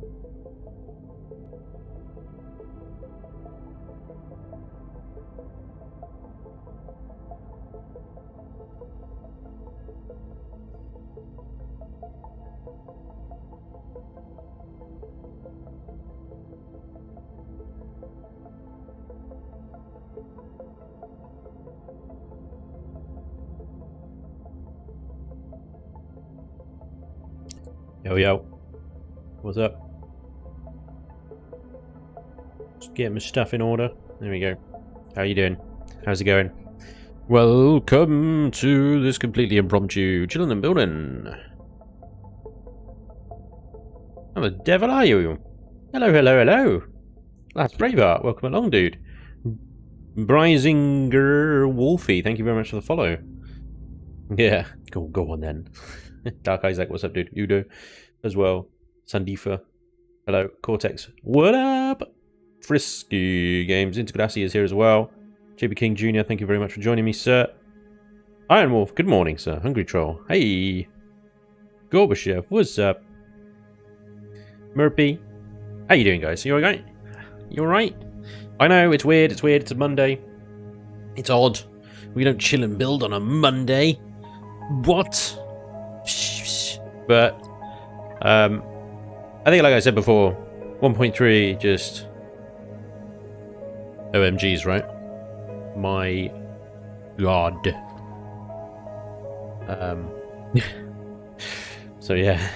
Yo, yo. What's up? Just getting my stuff in order. There we go. How you doing? How's it going? Welcome to this completely impromptu chilling and building. How the devil are you? Hello, hello, hello. That's Braveheart. Welcome along, dude. Brisinger Wolfie, thank you very much for the follow. Yeah, go on then. Dark Isaac, what's up, dude? Udo as well. Sandifa. Hello. Cortex. What up? Frisky Games. Interglassy is here as well. JB King Jr., thank you very much for joining me, sir. Iron Wolf, good morning, sir. Hungry Troll. Hey. Gorbachev, what's up? Murphy. How you doing, guys? You alright? You alright? I know, it's weird, it's a Monday. It's odd. We don't chill and build on a Monday. What? But I think, like I said before, 1.3 just OMGs, right? My God. So yeah,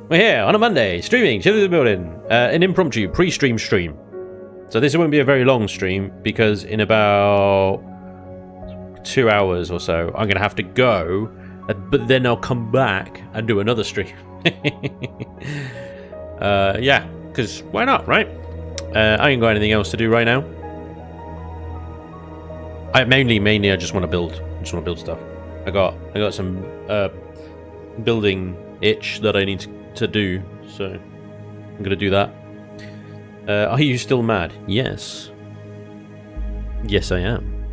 we're here on a Monday, streaming, chilling in the building, an impromptu pre-stream stream. So this won't be a very long stream because in about 2 hours or so, I'm gonna have to go. But then I'll come back and do another stream. Yeah, because why not, right? I ain't got anything else to do right now. Mainly, I just want to build. I just want to build stuff. I got some building itch that I need to do, so I'm gonna do that. Are you still mad? Yes. Yes, I am.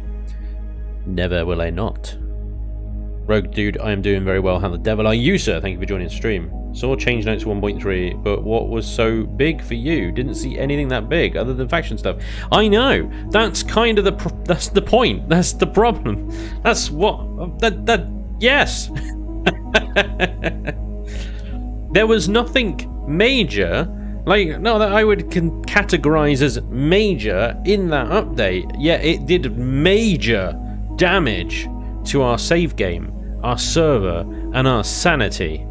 Never will I not. Rogue dude, I am doing very well. How the devil are you, sir? Thank you for joining the stream. Saw change notes 1.3, but what was so big for you? Didn't see anything that big other than faction stuff. I know. That's kind of that's the point. That's the problem. That's what yes. There was nothing major, like no, that I would categorize as major in that update. Yeah, it did major damage to our save game, our server, and our sanity.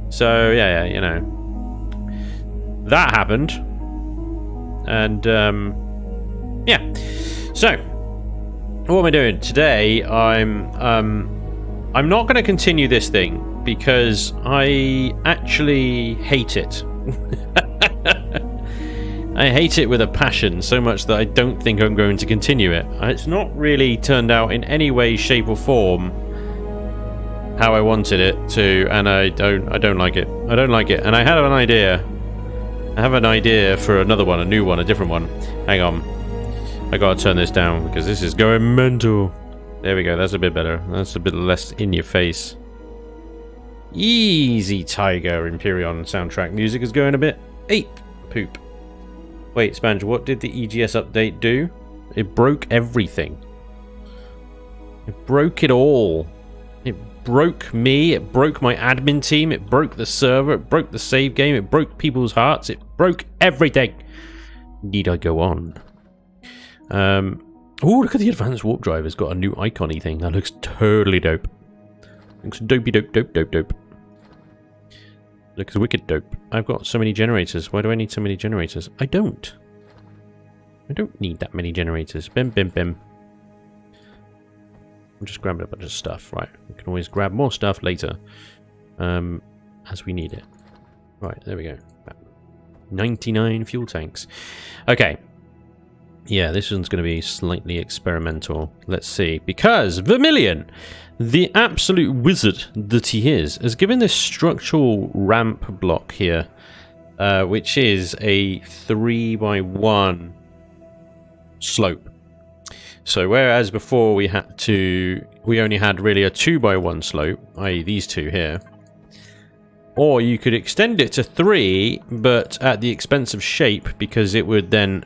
So yeah, you know, that happened, and yeah. So what am I doing today? I'm not going to continue this thing because I actually hate it. I hate it with a passion, so much that I don't think I'm going to continue it. It's not really turned out in any way, shape or form how I wanted it to, and I don't like it. I don't like it. And I have an idea. I have an idea for another one, a new one, a different one. Hang on. I gotta turn this down because this is going mental. There we go, that's a bit better. That's a bit less in your face. Easy Tiger Imperion soundtrack music is going a bit ape poop. Wait, Spanj, what did the EGS update do? It broke everything. It broke it all. It broke me, it broke my admin team, it broke the server, it broke the save game, it broke people's hearts, it broke everything. Need I go on? Oh, look at the advanced warp drive. It's got a new icon-y thing. That looks totally dope. Looks dopey dope. Looks wicked dope. I've got so many generators. Why do I need so many generators? I don't need that many generators. Bim. I'm just grabbing a bunch of stuff. Right. We can always grab more stuff later. As we need it. Right, there we go. 99 fuel tanks. Okay. Yeah, this one's going to be slightly experimental. Let's see. Because Vermilion, the absolute wizard that he is, has given this structural ramp block here, which is a 3x1 slope. So whereas before we only had really a 2x1 slope, i.e. these two here, Or you could extend it to 3, but at the expense of shape, because it would then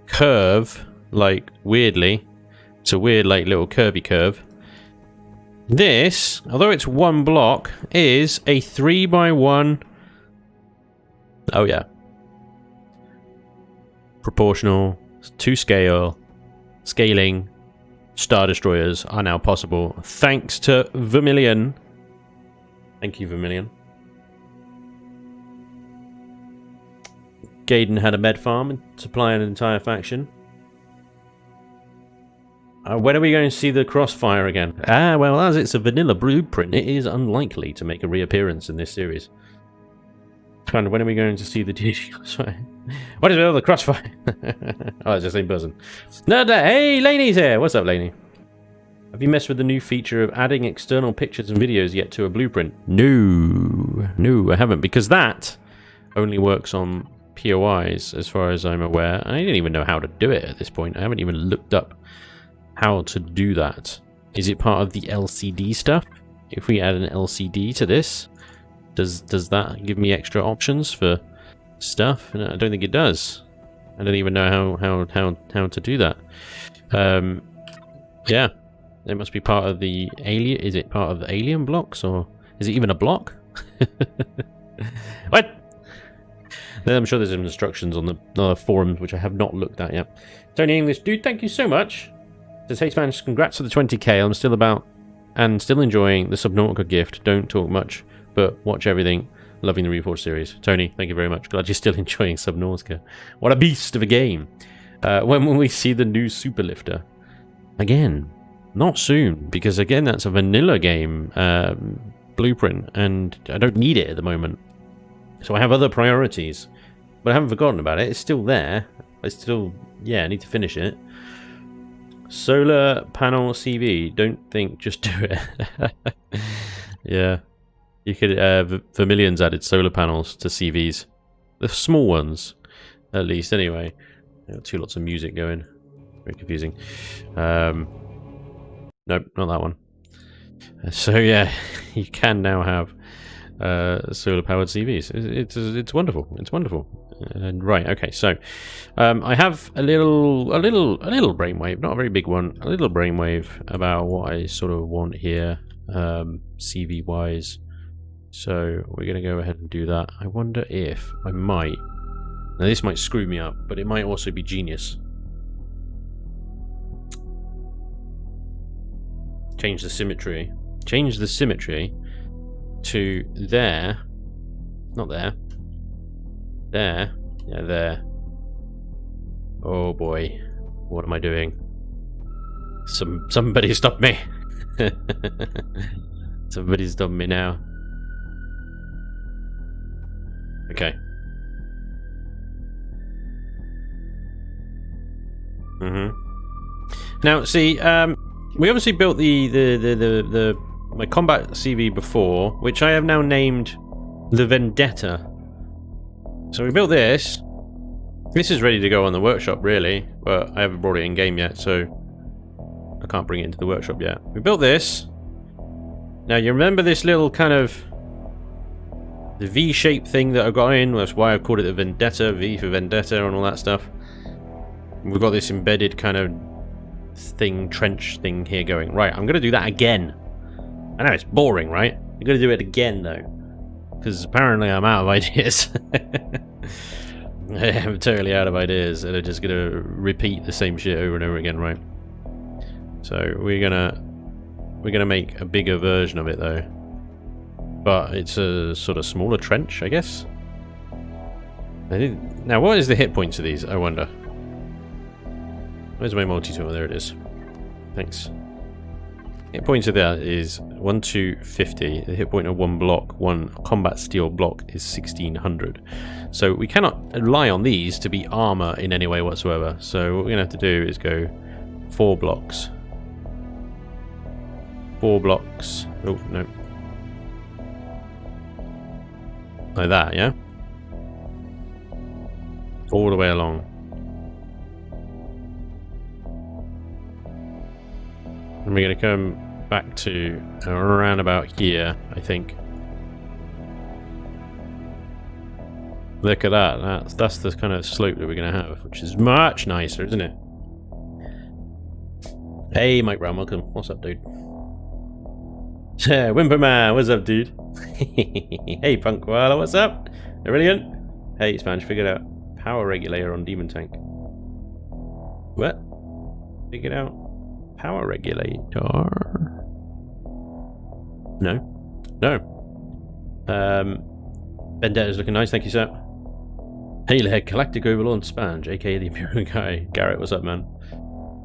curve, like, weirdly. It's a weird, like, little curvy curve. This, although it's 1 block, is a 3x1... Oh, yeah. Proportional, to scale, scaling, Star Destroyers are now possible, thanks to Vermilion. Thank you, Vermilion. Gaiden had a med farm and supply an entire faction. When are we going to see the Crossfire again? Ah, well, as it's a vanilla blueprint, it is unlikely to make a reappearance in this series. When are we going to see the DG Crossfire? What is with all the Crossfire? Oh, it's the same person. No, hey, Laney's here! What's up, Laney? Have you messed with the new feature of adding external pictures and videos yet to a blueprint? No, I haven't, because that only works on POIs, as far as I'm aware. I didn't even know how to do it at this point. I haven't even looked up how to do that. Is it part of the LCD stuff? If we add an LCD to this, does that give me extra options for stuff? No, I don't think it does. I don't even know how to do that. Yeah, it must be part of the alien. Is it part of the alien blocks, or is it even a block? What? I'm sure there's some instructions on the forums which I have not looked at yet. Tony English, dude, thank you so much. Says, hey Spanj, congrats for the 20k. I'm still enjoying the Subnautica gift. Don't talk much, but watch everything. Loving the Reforged series. Tony, thank you very much. Glad you're still enjoying Subnautica. What a beast of a game. When will we see the new Superlifter? Again, not soon, because again, that's a vanilla game blueprint, and I don't need it at the moment. So I have other priorities. But I haven't forgotten about it. It's still there. I need to finish it. Solar panel CV. Don't think, just do it. Yeah. You could, Vermilion's added solar panels to CVs. The small ones, at least, anyway. Two lots of music going. Very confusing. Nope, not that one. So, yeah, you can now have solar-powered CVs. It's wonderful. It's wonderful. Right. Okay. So, I have a little brainwave, not a very big one. A little brainwave about what I sort of want here, CV wise. So we're gonna go ahead and do that. I wonder if I might. Now this might screw me up, but it might also be genius. Change the symmetry. Change the symmetry to there. Not there. There. Yeah, there. Oh boy. What am I doing? Somebody stop me. Somebody stop me now. Okay. Now, see, we obviously built my combat CV before, which I have now named the Vendetta. So we built this. This is ready to go on the workshop, really, but I haven't brought it in game yet, so I can't bring it into the workshop yet. We built this. Now, you remember this little kind of the V-shaped thing that I got in? That's why I've called it the Vendetta, V for Vendetta and all that stuff. We've got this embedded kind of thing, trench thing here going. Right, I'm going to do that again. I know it's boring, right? I'm going to do it again, though. Because apparently I'm out of ideas. I'm totally out of ideas, and I'm just going to repeat the same shit over and over again, right? So we're gonna make a bigger version of it, though. But it's a sort of smaller trench, I guess. Now, what is the hit points of these, I wonder? Where's my multi-tool? There it is. Thanks. Hit points of that is 1 to 50. The hit point of one block, one combat steel block, is 1600. So we cannot rely on these to be armor in any way whatsoever. So what we're going to have to do is go 4 blocks. 4 blocks. Oh, no. Like that, yeah? All the way along. And we're going to come back to around about here, I think. Look at that. That's the kind of slope that we're going to have, which is much nicer, isn't it? Hey, Mike Brown, welcome. What's up, dude? Yeah, Whimperman, what's up, dude? Hey, Punk Koala, what's up? Brilliant. Hey, Spanj, figured out power regulator on Demon Tank. What? Figured out power regulator? No. No. Vendetta's looking nice, thank you, sir. Hey, Head Galactic Overlord Spanj, aka the Imperial guy. Garrett, what's up, man?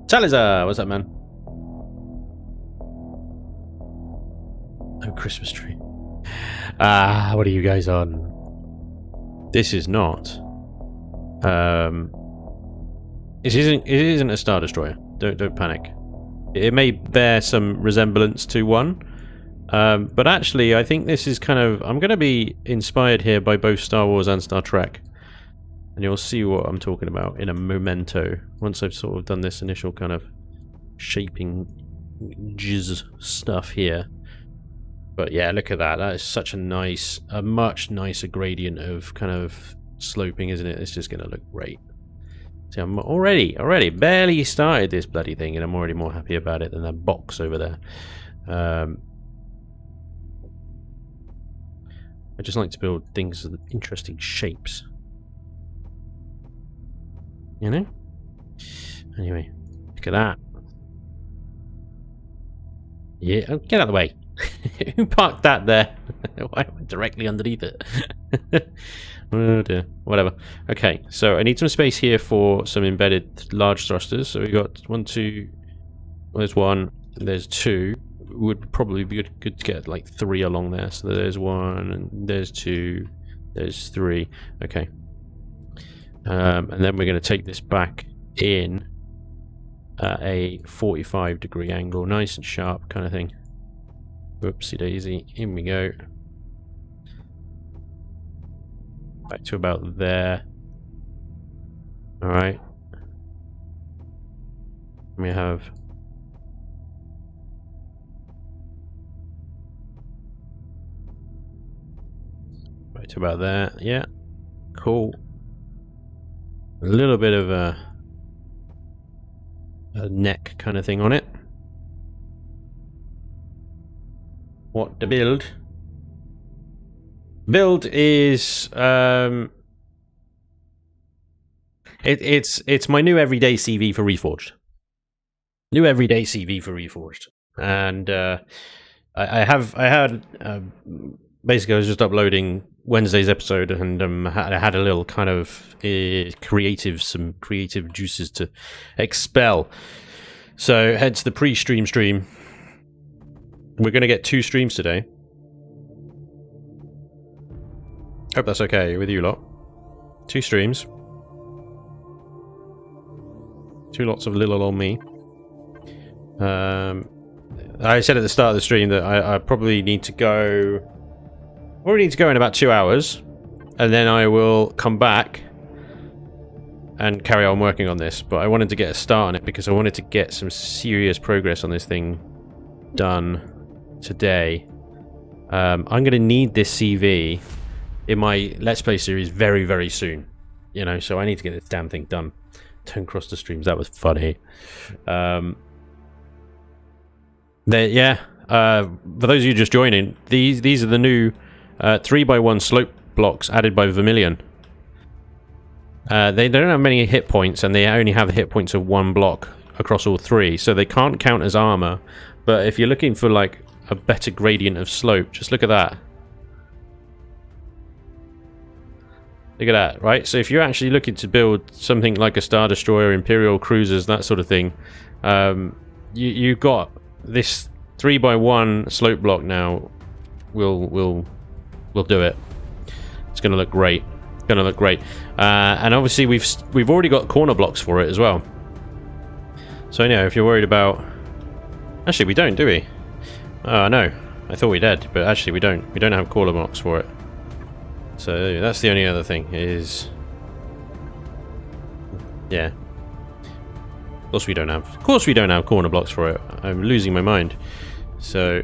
Salazar, what's up, man? Oh, Christmas tree. Ah, what are you guys on? This is not. It isn't a Star Destroyer. Don't panic. It may bear some resemblance to one, but actually, I think this is kind of. I'm going to be inspired here by both Star Wars and Star Trek, and you'll see what I'm talking about in a memento once I've sort of done this initial kind of shaping jizz stuff here. But yeah, look at that. That is such a much nicer gradient of kind of sloping, isn't it? It's just going to look great. See, I'm already barely started this bloody thing, and I'm already more happy about it than that box over there. I just like to build things with interesting shapes. You know? Anyway, look at that. Yeah, oh, get out of the way. Who parked that there? Why am I directly underneath it? Oh dear. Whatever. Okay, so I need some space here for some embedded large thrusters. So we got 1, 2. Well, there's 1. There's 2. Would probably be good to get like 3 along there. So there's 1, and there's 2, there's 3. Okay. And then we're going to take this back in at a 45-degree angle, nice and sharp kind of thing. Whoopsie daisy, in we go. Back to about there. Alright. We have right to about there. Yeah. Cool. A little bit of a neck kind of thing on it. What the build? Build is it's my new everyday CV for Reforged. New everyday CV for Reforged, and I had basically I was just uploading Wednesday's episode, and I had a little kind of some creative juices to expel. So hence the pre-stream stream. We're going to get 2 streams today. Hope that's okay with you lot. 2 streams. 2 lots of little old me. I said at the start of the stream that I probably need to go... in about 2 hours. And then I will come back and carry on working on this. But I wanted to get a start on it because I wanted to get some serious progress on this thing done today. I'm going to need this CV in my Let's Play series very, very soon. You know, so I need to get this damn thing done. Don't cross the streams. That was funny. For those of you just joining, these are the new 3x1 slope blocks added by Vermilion. They don't have many hit points, and they only have the hit points of 1 block across all 3, so they can't count as armor. But if you're looking for like a better gradient of slope, just look at that. Look at that, right? So if you're actually looking to build something like a Star Destroyer, Imperial Cruisers, that sort of thing, you've got this 3x1 slope block now. We'll do it. It's going to look great. It's going to look great. And obviously we've already got corner blocks for it as well. So you know, if you're worried about... Actually, we don't, do we? Oh, no. I thought we did, but actually we don't. We don't have corner blocks for it. So that's the only other thing is... Yeah. Of course we don't have... Of course we don't have corner blocks for it. I'm losing my mind. So...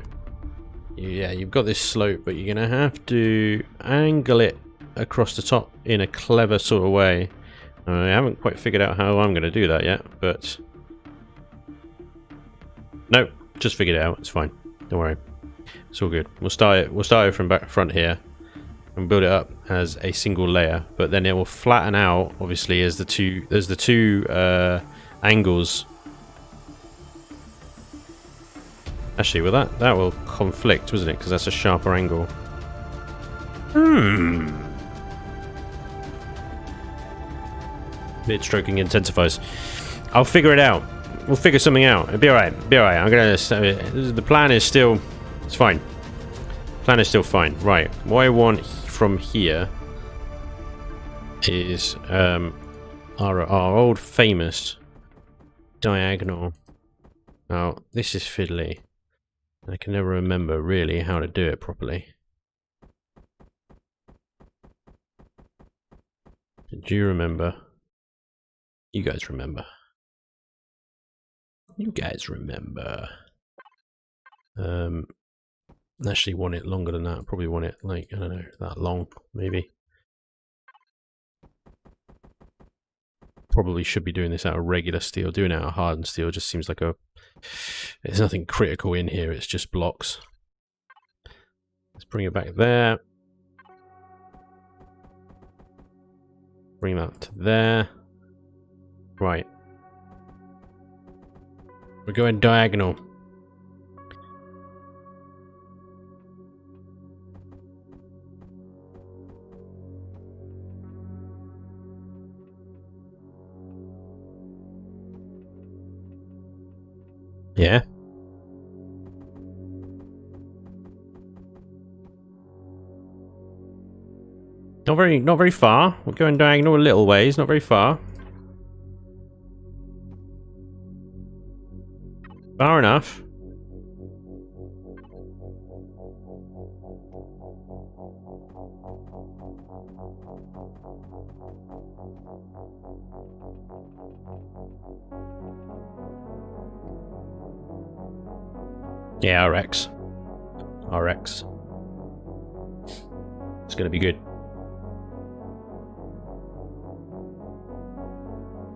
Yeah, you've got this slope, but you're going to have to angle it across the top in a clever sort of way. I haven't quite figured out how I'm going to do that yet, but... No, just figured it out. It's fine. Don't worry. It's all good. We'll start it from back front here and build it up as a single layer, but then it will flatten out, obviously, as the two angles. Actually, well, that will conflict, wasn't it? Because that's a sharper angle. Bit stroking intensifies. I'll figure it out. We'll figure something out. It'll be alright. Be alright. I'm gonna. The plan is still. It's fine. Plan is still fine. Right. What I want from here is our old famous diagonal. Now this is fiddly. I can never remember really how to do it properly. Do you remember? You guys remember. You guys remember. Actually want it longer than that. Probably want it like, I don't know, that long, maybe. Probably should be doing this out of regular steel. Doing it out of hardened steel just seems like a... There's nothing critical in here, it's just blocks. Let's bring it back there. Bring that to there. Right. We're going diagonal. Yeah. Not very far. We're going diagonal a little ways, not very far. Far enough. Yeah, RX. RX. It's gonna be good.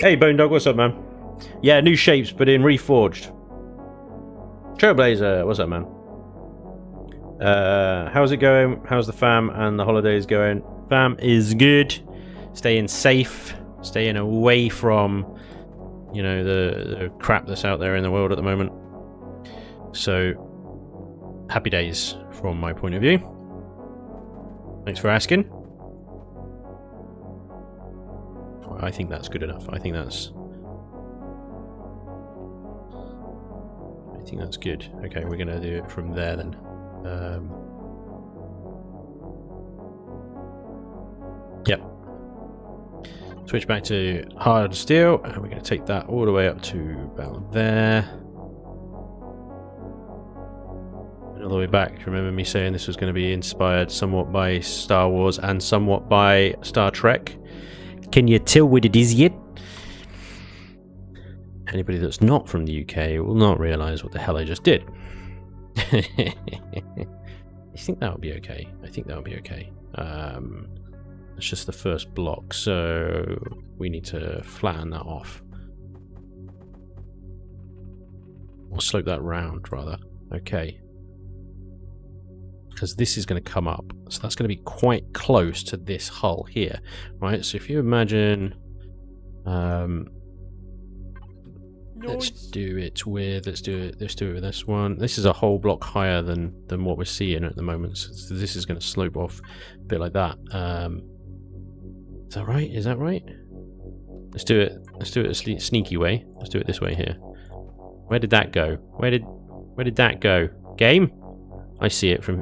Hey, Bone Dog, what's up, man? Yeah, new shapes, but in Reforged. Trailblazer, what's up, man? How's it going? How's the fam and the holidays going? Fam is good. Staying safe. Staying away from, you know, the crap that's out there in the world at the moment. So, happy days from my point of view. Thanks for asking. I think that's good enough. I think that's good. Okay, we're gonna do it from there then. Yep. Switch back to hard steel, and we're gonna take that all the way up to about there. And all the way back. Remember me saying this was going to be inspired somewhat by Star Wars and somewhat by Star Trek? Can you tell what it is yet? Anybody that's not from the UK will not realise what the hell I just did. I think that would be okay. I think that would be okay. It's just the first block, so we need to flatten that off. Or slope that round, rather. Okay. Because this is going to come up, so that's going to be quite close to this hull here, right? So if you imagine, let's do it with this one. This is a whole block higher than what we're seeing at the moment, so this is going to slope off a bit like that. Is that right? Is that right? Let's do it a sneaky way. Let's do it this way here. Where did that go? Where did that go? Game? I see it from.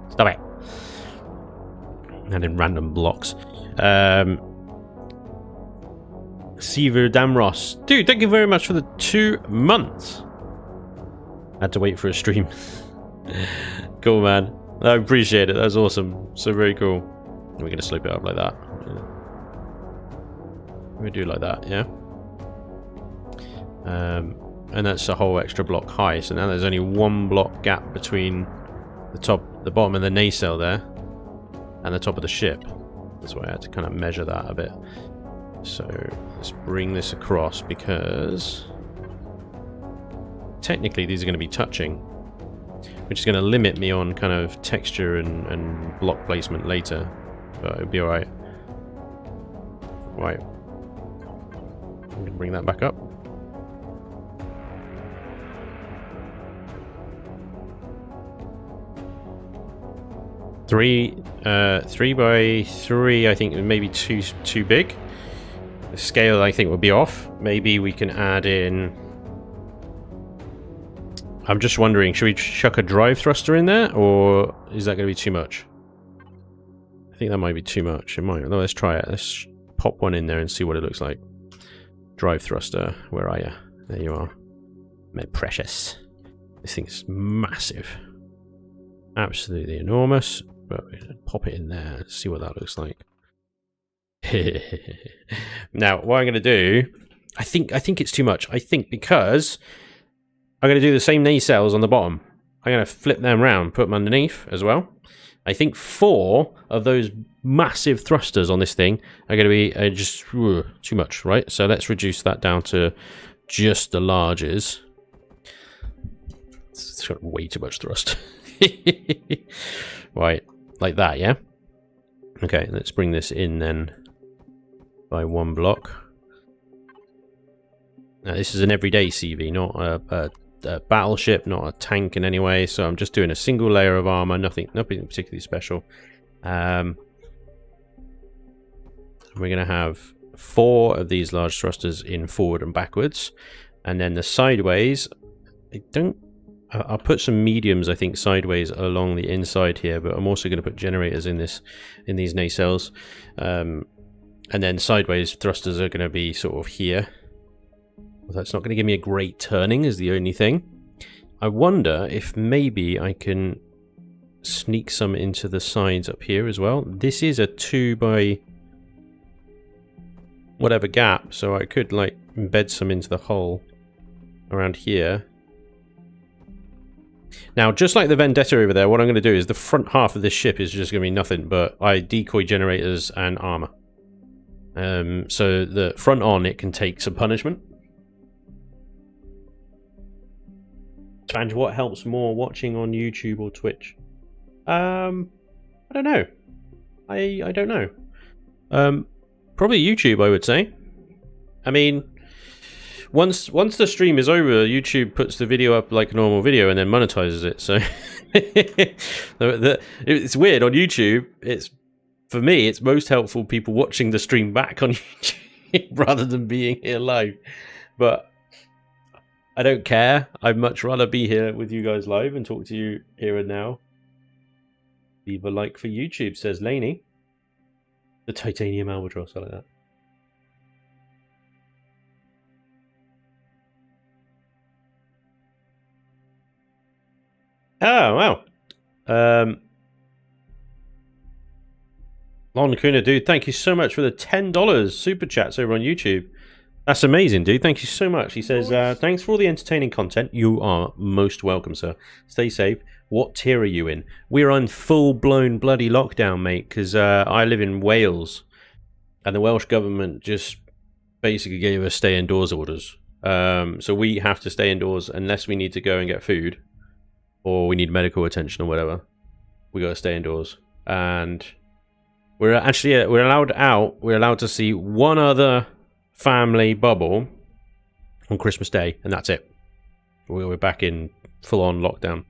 Stop it. And in random blocks. Seaver Damros. Dude, thank you very much for the 2 months. Had to wait for a stream. Cool, man. I appreciate it. That's awesome. So very cool. And we're going to slope it up like that. We do it like that, yeah? And that's a whole extra block high. So now there's only 1 block gap between the top, the bottom, and the nacelle there. and the top of the ship. That's why I had to kind of measure that a bit. So let's bring this across, because technically these are going to be touching, which is going to limit me on kind of texture and block placement later, but it'll be alright. Right. I'm going to bring that back up. Three by three, I think maybe too big. The scale, I think, will be off. Maybe we can add in... I'm just wondering, should we chuck a drive thruster in there, or is that going to be too much? I think that might be too much. It might. No, let's try it. Let's pop one in there and see what it looks like. Drive thruster, where are you? There you are. My precious. This thing's massive. Absolutely enormous. But pop it in there and see what that looks like. Now, what I'm going to do, I think it's too much. I think because I'm going to do the same nacelles on the bottom. I'm going to flip them around, put them underneath as well. I think 4 of those massive thrusters on this thing are going to be just too much, right? So let's reduce that down to just the larges. It's got way too much thrust. Right, like that, yeah? Okay, let's bring this in then by 1 block. Now, this is an everyday CV, not a battleship, not a tank in any way, so I'm just doing a single layer of armor, nothing particularly special. We're going to have 4 of these large thrusters in forward and backwards, and then the sideways, I'll put some mediums, I think, sideways along the inside here, but I'm also going to put generators in these nacelles. And then sideways thrusters are going to be sort of here. Well, that's not going to give me a great turning, is the only thing. I wonder if maybe I can sneak some into the sides up here as well. This is a 2 by whatever gap, so I could like embed some into the hole around here. Now, just like the Vendetta over there, what I'm going to do is the front half of this ship is just going to be nothing but decoy generators and armor. So the front on, it can take some punishment. Spanj, what helps more, watching on YouTube or Twitch? I don't know. I don't know. Probably YouTube, I would say. I mean, once the stream is over, YouTube puts the video up like a normal video and then monetizes it. So it's weird on YouTube. For me, it's most helpful people watching the stream back on YouTube rather than being here live. But I don't care. I'd much rather be here with you guys live and talk to you here and now. Leave a like for YouTube, says Laney. The titanium albatross, I like that. Oh, wow. Lon Kuna, dude, thank you so much for the $10 super chats over on YouTube. That's amazing, dude. Thank you so much. He says, thanks for all the entertaining content. You are most welcome, sir. Stay safe. What tier are you in? We're on full-blown bloody lockdown, mate, because I live in Wales, and the Welsh government just basically gave us stay indoors orders. So we have to stay indoors unless we need to go and get food, or we need medical attention or whatever. We got to stay indoors. And we're actually we're allowed out. We're allowed to see one other family bubble on Christmas Day, and that's it. We're back in full-on lockdown.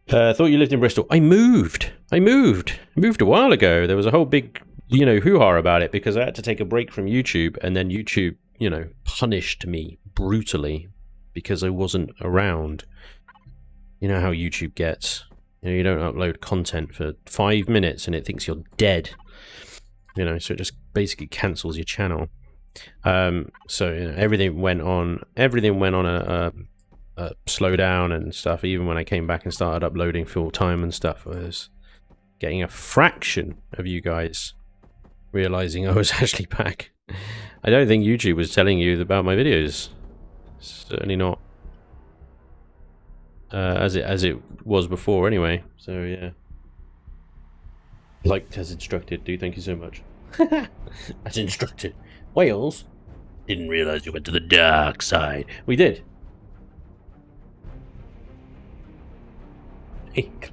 Thought you lived in Bristol. I moved a while ago. There was a whole big, hoo-ha about it because I had to take a break from YouTube, and then YouTube, punished me brutally because I wasn't around. You know how YouTube gets. You don't upload content for 5 minutes and it thinks you're dead. So it just basically cancels your channel. So everything went on a slowdown and stuff. Even when I came back and started uploading full time and stuff, I was getting a fraction of you guys realizing I was actually back. I don't think YouTube was telling you about my videos. Certainly not as it was before anyway. So yeah. Like as instructed, dude. Thank you so much. As instructed. Wales? Didn't realise you went to the dark side. We did.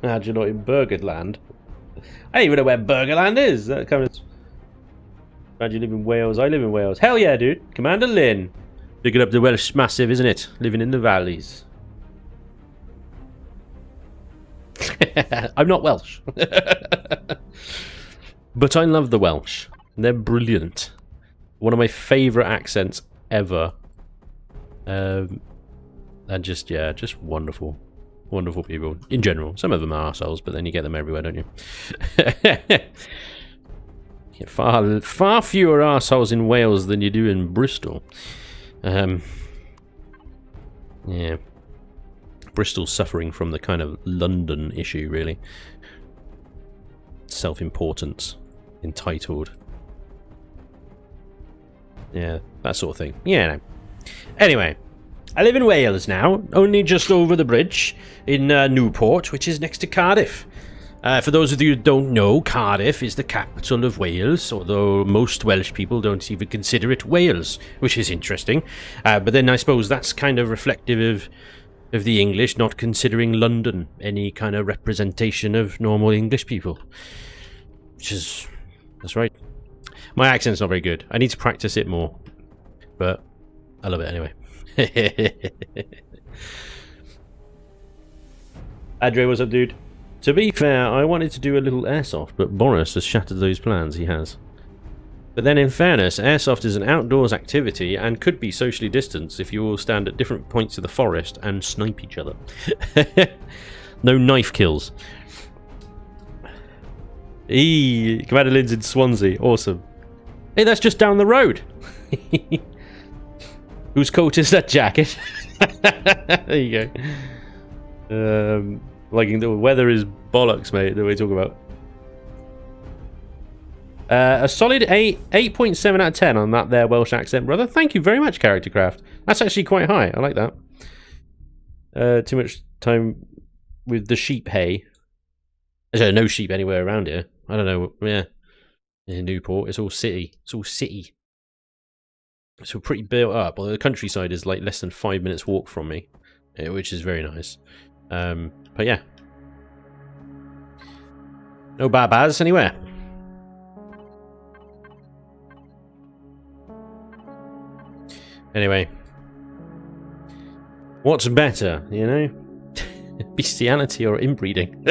Glad you're not in Burgerland. I don't even know where Burgerland is. That kind of... Glad you live in Wales. I live in Wales. Hell yeah, dude. Commander Lynn. Picking up the Welsh massive, isn't it? Living in the valleys. I'm not Welsh. But I love the Welsh. They're brilliant. One of my favourite accents ever. And just, yeah, just wonderful. Wonderful people. In general. Some of them are arseholes, but then you get them everywhere, don't you? Far fewer arseholes in Wales than you do in Bristol. Yeah. Bristol's suffering from the kind of London issue, really. Self-importance. Entitled. Yeah, that sort of thing. Yeah, no. Anyway, I live in Wales now, only just over the bridge in Newport, which is next to Cardiff. For those of you who don't know, Cardiff is the capital of Wales, although most Welsh people don't even consider it Wales, which is interesting. But then I suppose that's kind of reflective of the English not considering London any kind of representation of normal English people. Which is... that's right. My accent's not very good. I need to practice it more. But I love it anyway. Adre, what's up, dude? To be fair, I wanted to do a little airsoft, but Boris has shattered those plans. He has. But then in fairness, airsoft is an outdoors activity and could be socially distanced if you all stand at different points of the forest and snipe each other. No knife kills. Commander Lynn's in Swansea. Awesome. Hey, that's just down the road. Whose coat is that jacket? There you go. Liking the weather is bollocks, mate. The way you talk about. A solid 8.7 out of 10 on that there Welsh accent, brother. Thank you very much, Character Craft. That's actually quite high. I like that. Too much time with the sheep hay. There's no sheep anywhere around here. I don't know. Yeah. In Newport, it's all city. It's all city. It's all pretty built up. Although the countryside is like less than 5 minutes walk from me, which is very nice. But yeah. No babas anywhere. Anyway. What's better, you know? Bestiality or inbreeding?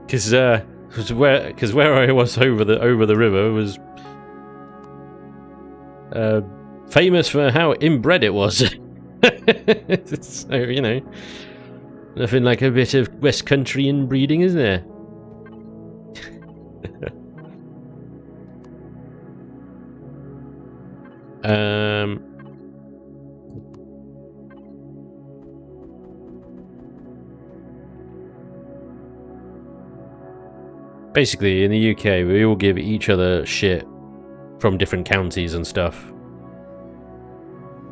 Because where I was over the river was famous for how inbred it was. So, you know, nothing like a bit of West Country inbreeding, is there? Basically, in the UK, we all give each other shit from different counties and stuff.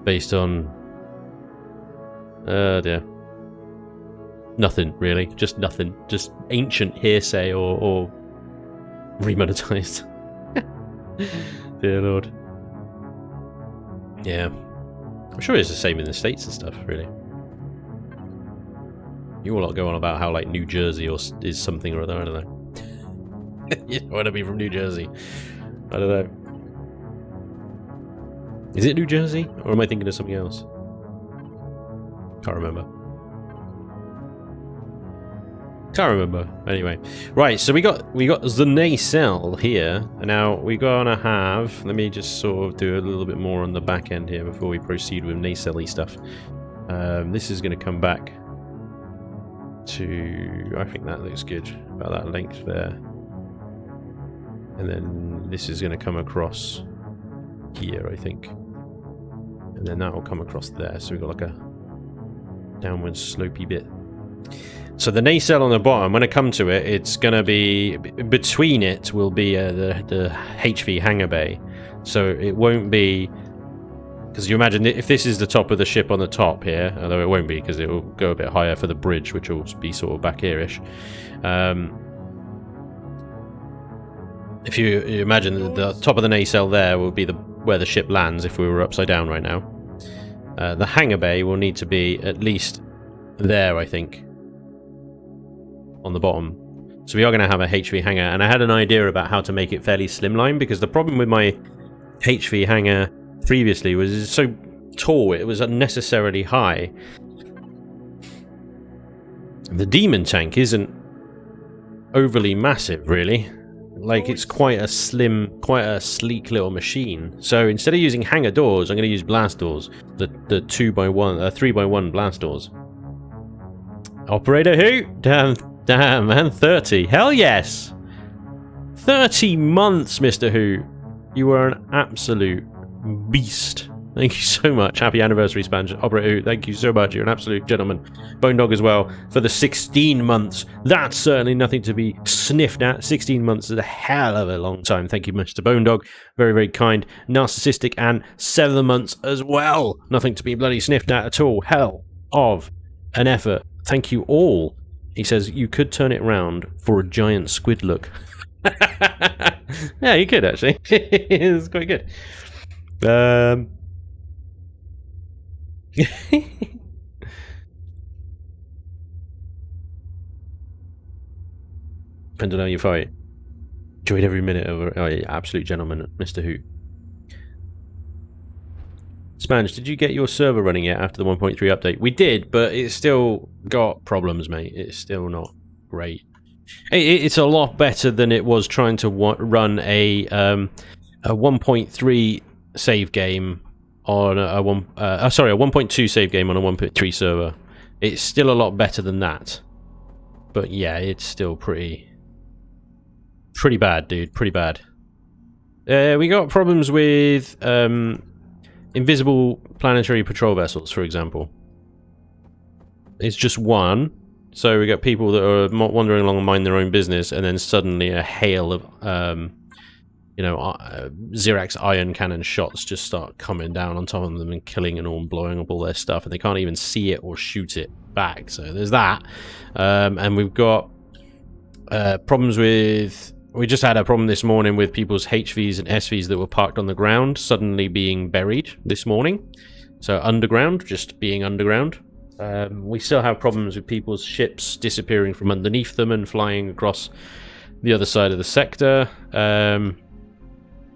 Based on... dear. Nothing, really. Just nothing. Just ancient hearsay or remonetized. Dear Lord. Yeah. I'm sure it's the same in the States and stuff, really. You all go on about how, like, New Jersey is something or other, I don't know. You don't want to be from New Jersey. I don't know. Is it New Jersey? Or am I thinking of something else? Can't remember. Can't remember. Anyway. Right, so we got the nacelle here. And now we're gonna have... Let me just sort of do a little bit more on the back end here before we proceed with nacelle-y stuff. This is gonna come back to... I think that looks good. About that length there. And then this is going to come across here, I think. And then that will come across there. So we've got like a downward slopey bit. So the nacelle on the bottom, when I come to it, it's going to be... Between it will be the HV hangar bay. So it won't be... Because you imagine, if this is the top of the ship on the top here, although it won't be because it will go a bit higher for the bridge, which will be sort of back here-ish. If you imagine the top of the nacelle there will be where the ship lands if we were upside down right now. The hangar bay will need to be at least there, I think, on the bottom. So we are going to have a HV hangar, and I had an idea about how to make it fairly slimline, because the problem with my HV hangar previously was it's so tall, it was unnecessarily high. The demon tank isn't overly massive, really. Like, it's quite a slim, quite a sleek little machine. So instead of using hangar doors, I'm going to use blast doors. The 3x1 blast doors. Operator who? Damn, man, 30. Hell yes! 30 months, Mr. Who. You are an absolute beast. Thank you so much. Happy anniversary, Spanj. Operator Who, thank you so much. You're an absolute gentleman. Bone Dog as well for the 16 months. That's certainly nothing to be sniffed at. 16 months is a hell of a long time. Thank you, Mr. Bone Dog. Very, very kind. Narcissistic, and 7 months as well. Nothing to be bloody sniffed at all. Hell of an effort. Thank you all. He says, you could turn it round for a giant squid look. Yeah, you could, actually. It's quite good. Depends on how you fight. Enjoyed every minute of it. Oh, yeah, absolute gentleman, Mr. Who. Spanj, did you get your server running yet after the 1.3 update? We did, but it's still got problems, mate. It's still not great. It's a lot better than it was trying to run a 1.3 save game on a 1.2 save game on a 1.3 server. It's still a lot better than that. But yeah, it's still pretty bad, dude. Pretty bad. We got problems with invisible planetary patrol vessels, for example. It's just one. So we got people that are wandering along and mind their own business, and then suddenly a hail of, Xerax iron cannon shots just start coming down on top of them and killing and all, and blowing up all their stuff, and they can't even see it or shoot it back. So there's that. And we've got problems with... We just had a problem this morning with people's HVs and SVs that were parked on the ground suddenly being buried this morning. So underground, just being underground. We still have problems with people's ships disappearing from underneath them and flying across the other side of the sector.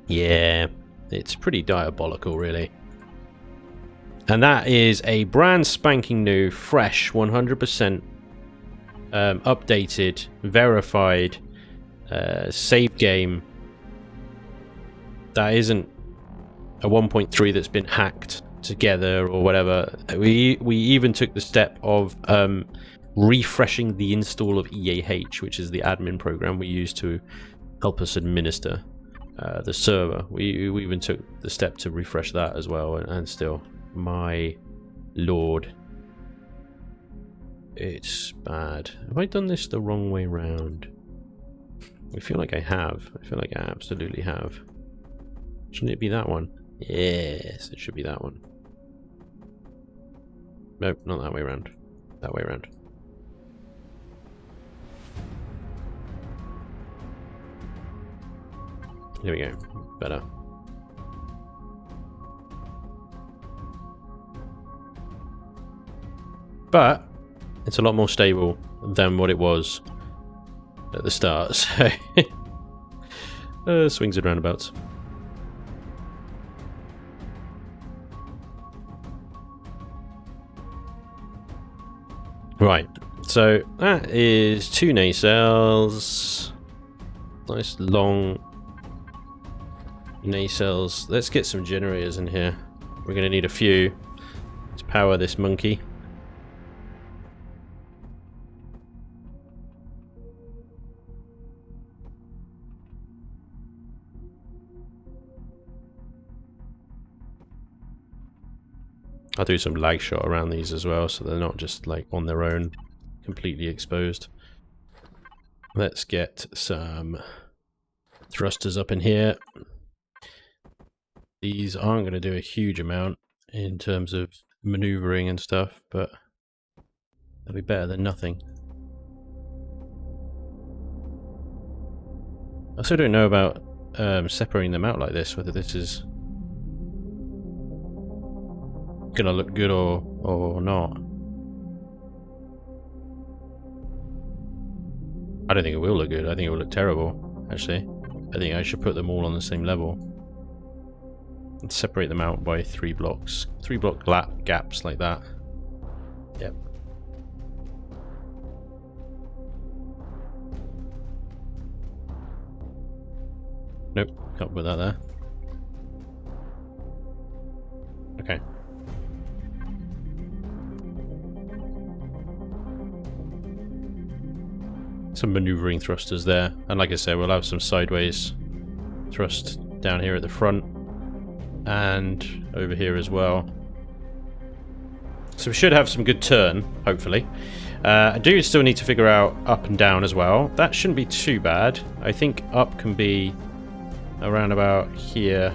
Yeah, it's pretty diabolical, really. And that is a brand spanking new, fresh, 100% updated, verified save game that isn't a 1.3 that's been hacked together or whatever. We even took the step of refreshing the install of EAH, which is the admin program we use to help us administer the server. We even took the step to refresh that as well, and still, my lord, it's bad. Have I done this the wrong way round? I feel like I have. I feel like I absolutely have. Shouldn't it be that one? Yes, it should be that one. Nope, not that way around. That way around. Here we go. Better. But it's a lot more stable than what it was at the start, so swings and roundabouts. Right, so that is 2 nacelles. Nice long nacelles. Let's get some generators in here. We're going to need a few to power this monkey. I'll do some lag shot around these as well, so they're not just like on their own, completely exposed. Let's get some thrusters up in here. These aren't going to do a huge amount in terms of maneuvering and stuff, but they'll be better than nothing. I also don't know about separating them out like this, whether this is gonna look good or not. I don't think it will look good. I think it will look terrible, actually. I think I should put them all on the same level and separate them out by 3 blocks. 3 block gaps like that. Yep. Nope, can't put that there. Okay. Some maneuvering thrusters there, and like I said, we'll have some sideways thrust down here at the front and over here as well. So we should have some good turn, hopefully. I do still need to figure out up and down as well. That shouldn't be too bad. I think up can be around about here,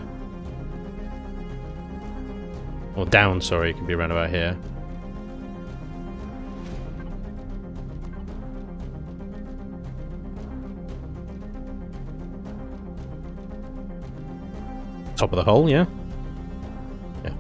or down, sorry, it can be around about here. Top of the hull, yeah? Yeah.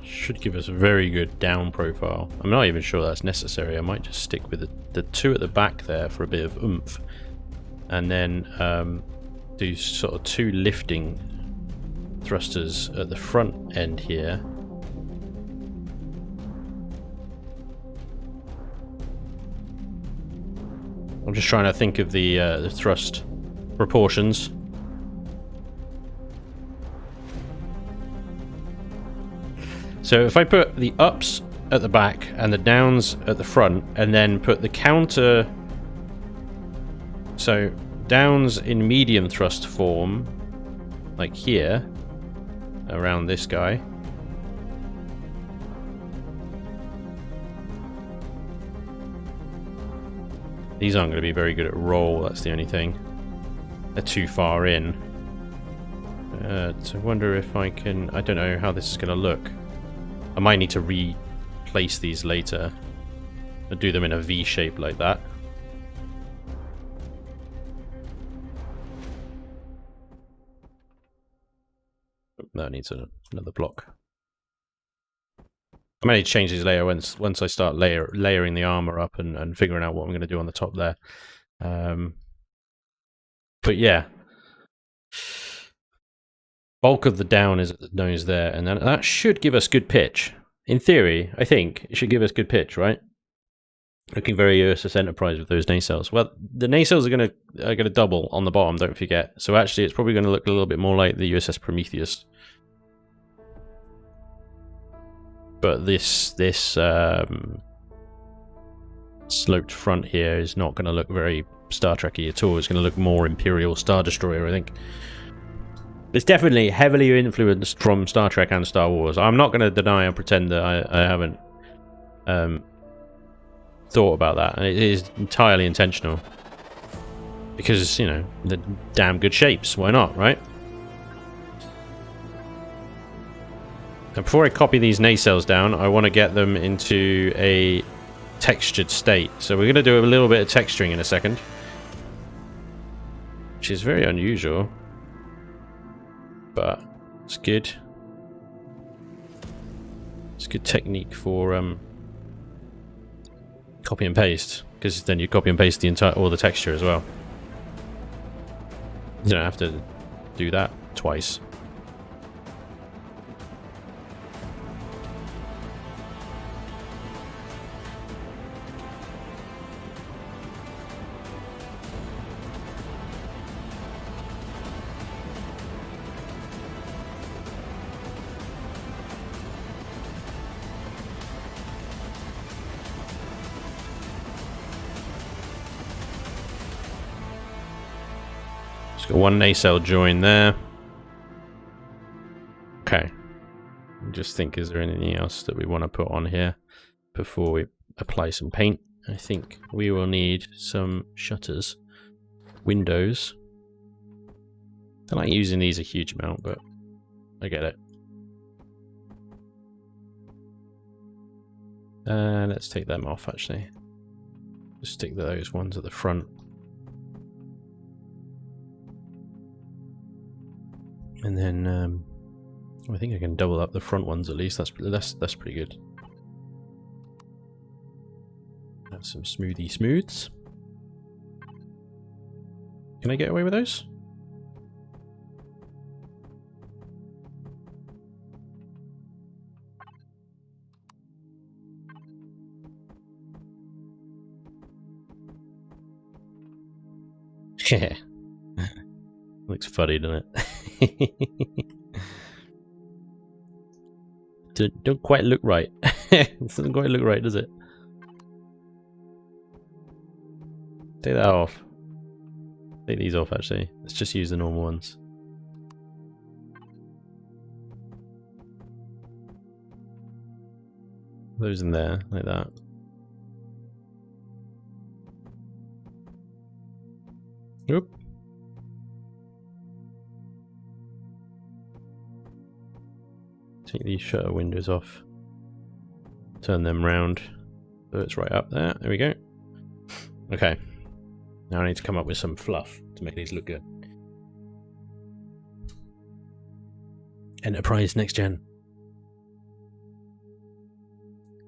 Should give us a very good down profile. I'm not even sure that's necessary. I might just stick with the 2 at the back there for a bit of oomph, and then do sort of 2 lifting thrusters at the front end here. I'm just trying to think of the thrust proportions. So if I put the ups at the back and the downs at the front, and then put the counter, so downs in medium thrust form, like here, around this guy. These aren't going to be very good at roll, that's the only thing. They're too far in. So I wonder if I can, I don't know how this is going to look. I might need to replace these later. I'll do them in a V shape like that. That needs another block. I may change these layer once I start layering the armor up and figuring out what I'm going to do on the top there. But yeah. Bulk of the down is at the nose there, and then that should give us good pitch. In theory, I think it should give us good pitch, right? Looking very USS Enterprise with those nacelles. Well, the nacelles are gonna double on the bottom, don't forget. So actually, it's probably going to look a little bit more like the USS Prometheus. But this sloped front here is not going to look very Star Trek-y at all. It's going to look more Imperial Star Destroyer, I think. It's definitely heavily influenced from Star Trek and Star Wars. I'm not going to deny or pretend that I haven't thought about that. It is entirely intentional. Because, you know, the damn good shapes. Why not, right? Now, before I copy these nacelles down, I want to get them into a textured state. So we're going to do a little bit of texturing in a second. Which is very unusual. But it's good. It's a good technique for copy and paste, because then you copy and paste all the texture as well. You don't have to do that twice. Got one nacelle join there. Okay. Just think, is there anything else that we want to put on here before we apply some paint? I think we will need some shutters, windows. I like using these a huge amount, but I get it. Let's take them off, actually. Just stick those ones at the front. And then I think I can double up the front ones at least. That's pretty good. Have some smoothie smooths. Can I get away with those? Yeah. Looks funny, doesn't it? Don't quite look right. It doesn't quite look right, does it? Take that off. Take these off, actually. Let's just use the normal ones. Those in there, like that. Oop. Take these shutter windows off. Turn them round so it's right up there. There we go. Okay. Now I need to come up with some fluff to make these look good. Enterprise Next Gen.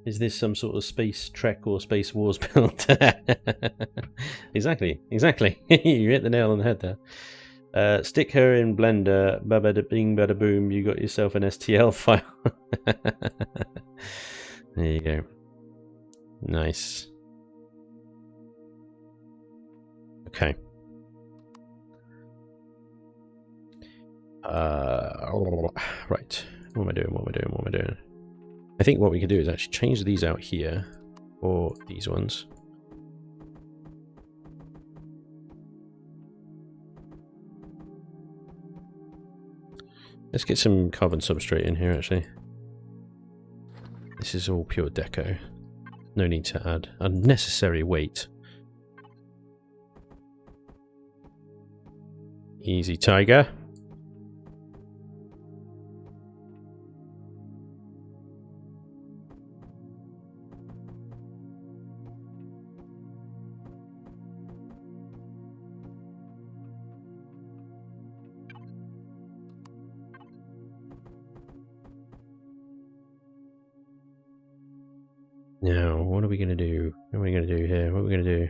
Is this some sort of Space Trek or Space Wars build? Exactly. You hit the nail on the head there. Stick her in Blender, bada bing bada boom, you got yourself an STL file. There you go. Nice. Okay. Right. What am I doing? I think what we could do is actually change these out here, or these ones. Let's get some carbon substrate in here, actually. This is all pure deco. No need to add unnecessary weight. Easy, tiger. Now, what are we going to do? What are we going to do here? What are we going to do?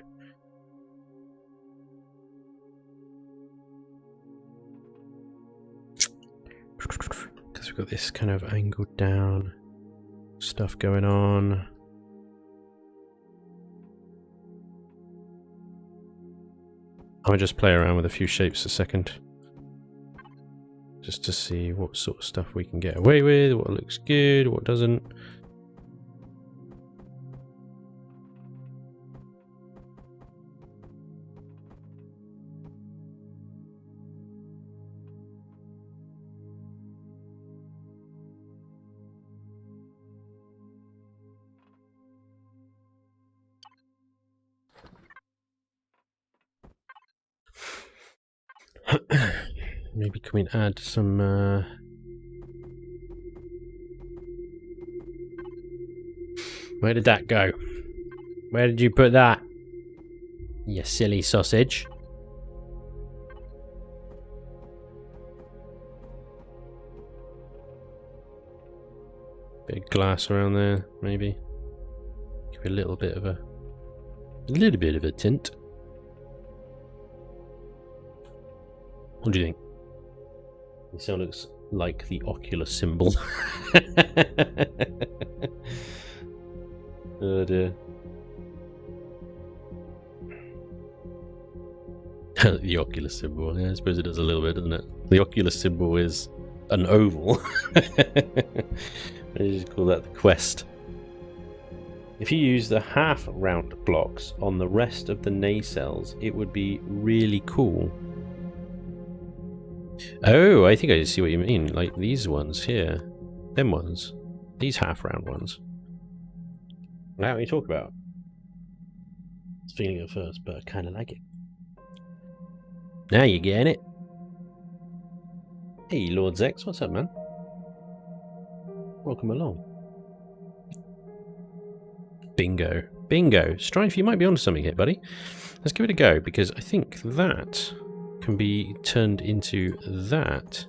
Because we've got this kind of angled down stuff going on. I'll just play around with a few shapes a second. Just to see what sort of stuff we can get away with, what looks good, what doesn't. Maybe can we add some where did that go? Where did you put that? You silly sausage. Bit of glass around there, maybe. Give it a little bit of a tint. What do you think? This sound looks like the Oculus symbol. Oh dear. The Oculus symbol, yeah, I suppose it does a little bit, doesn't it? The Oculus symbol is an oval. I just call that the Quest. If you use the half round blocks on the rest of the nacelles, it would be really cool. Oh, I think I see what you mean. Like these ones here. Them ones. These half-round ones. Now what you talk about. It's feeling at first, but I kind of like it. Now you're getting it. Hey, Lord Zex, what's up, man? Welcome along. Bingo. Bingo. Strife, you might be onto something here, buddy. Let's give it a go, because I think that can be turned into that.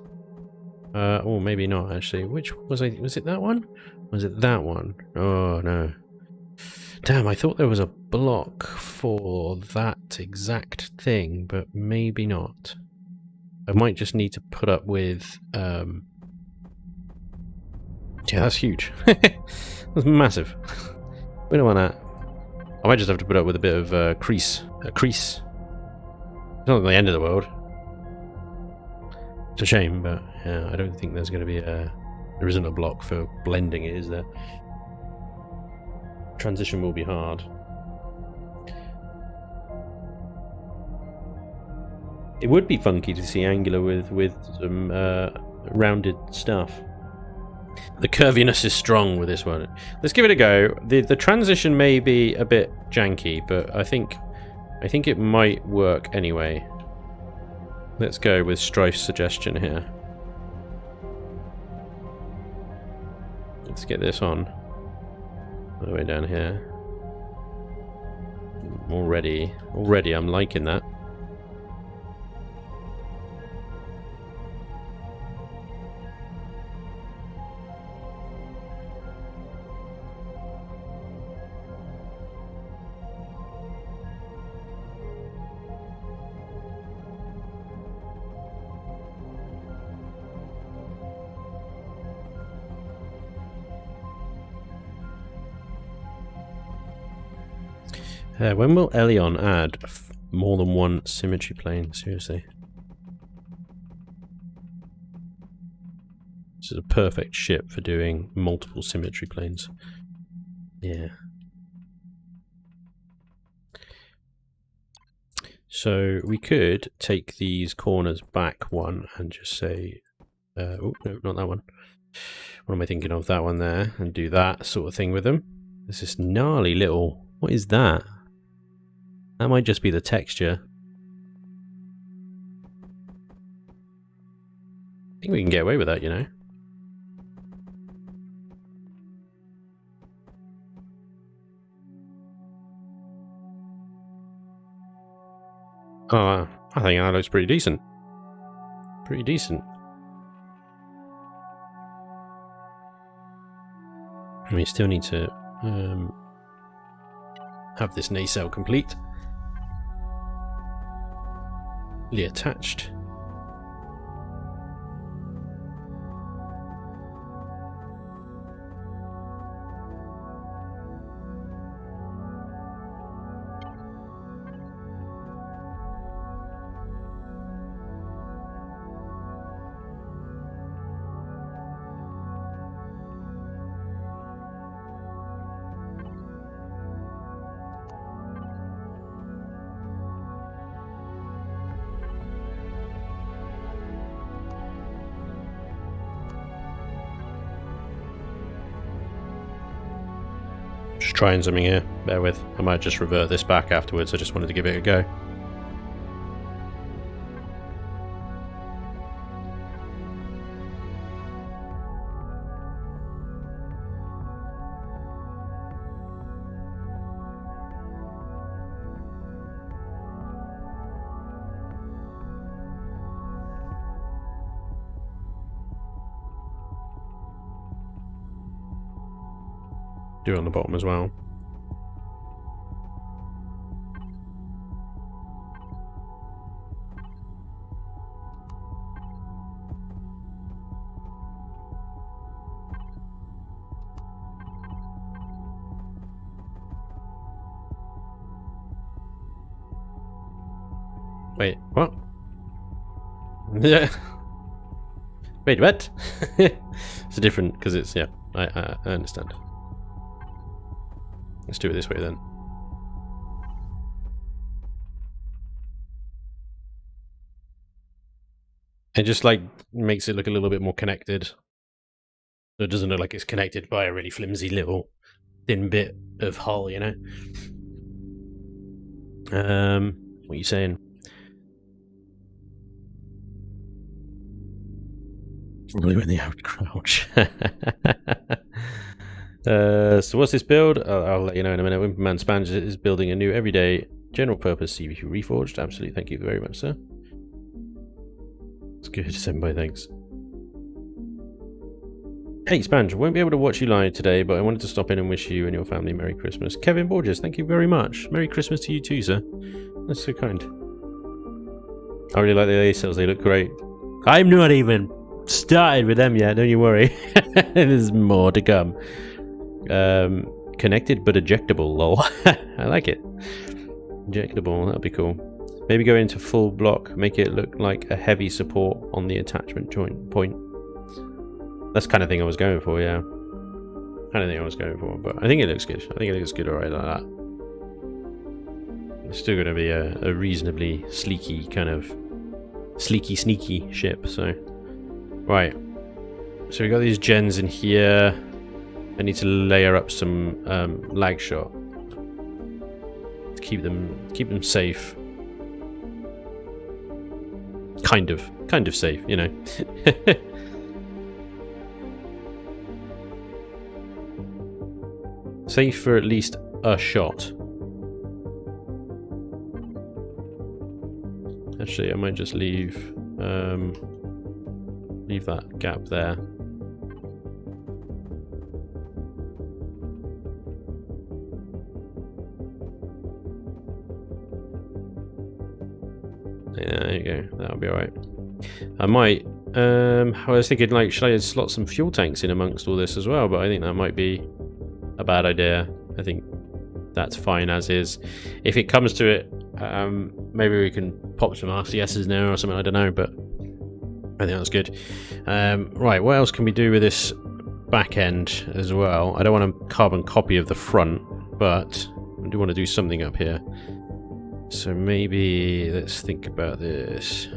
Or maybe not, actually. Which was it that one? Was it that one? Oh, no. Damn, I thought there was a block for that exact thing, but maybe not. I might just need to put up with, yeah, that's huge. That's massive. We don't want that. I might just have to put up with a bit of crease. A crease. It's not the end of the world. It's a shame, but yeah, I don't think there's going to be a... There isn't a block for blending it, is there? Transition will be hard. It would be funky to see angular with some rounded stuff. The curviness is strong with this one. Let's give it a go. The transition may be a bit janky, but I think it might work anyway. Let's go with Strife's suggestion here. Let's get this on. All the way down here. Already I'm liking that. When will Elion add more than one symmetry plane? Seriously. This is a perfect ship for doing multiple symmetry planes. Yeah. So we could take these corners back one and just say, oh, no, not that one. What am I thinking of? That one there, and do that sort of thing with them. There's this gnarly little, what is that? That might just be the texture. I think we can get away with that, you know. Oh, I think that looks pretty decent. Pretty decent. We still need to have this nacelle complete. Attached. Just trying something here, bear with. I might just revert this back afterwards, I just wanted to give it a go. Do it on the bottom as well. Wait, what? Yeah. Wait, what? It's a different, because it's, yeah, I understand. Let's do it this way then. It just like makes it look a little bit more connected. So it doesn't look like it's connected by a really flimsy little thin bit of hull, you know? What are you saying? Probably when they would crouch. So what's this build? I'll let you know in a minute. Wimperman Spanj is building a new everyday general purpose CVP Reforged. Absolutely, thank you very much, sir. It's good, Senpai, thanks. Hey, Spanj, won't be able to watch you live today, but I wanted to stop in and wish you and your family Merry Christmas. Kevin Borges, thank you very much. Merry Christmas to you too, sir. That's so kind. I really like the nacelles, they look great. I'm not even started with them yet, don't you worry. There's more to come. Connected but ejectable, lol. I like it. Ejectable, that'll be cool. Maybe go into full block, make it look like a heavy support on the attachment joint point. That's the kind of thing I was going for, yeah. Kind of thing I was going for, but I think it looks good. I think it looks good alright like that. It's still going to be a reasonably sleeky kind of sneaky ship, so. Right. So we got these gens in here. I need to layer up some lag shot to keep them safe. Kind of safe, you know. Safe for at least a shot. Actually, I might just leave that gap there. Yeah, there you go. That'll be alright. I might. I was thinking, like, should I slot some fuel tanks in amongst all this as well? But I think that might be a bad idea. I think that's fine as is. If it comes to it, maybe we can pop some RCSs now or something. I don't know, but I think that's good. Right, what else can we do with this back end as well? I don't want a carbon copy of the front, but I do want to do something up here. So maybe let's think about this.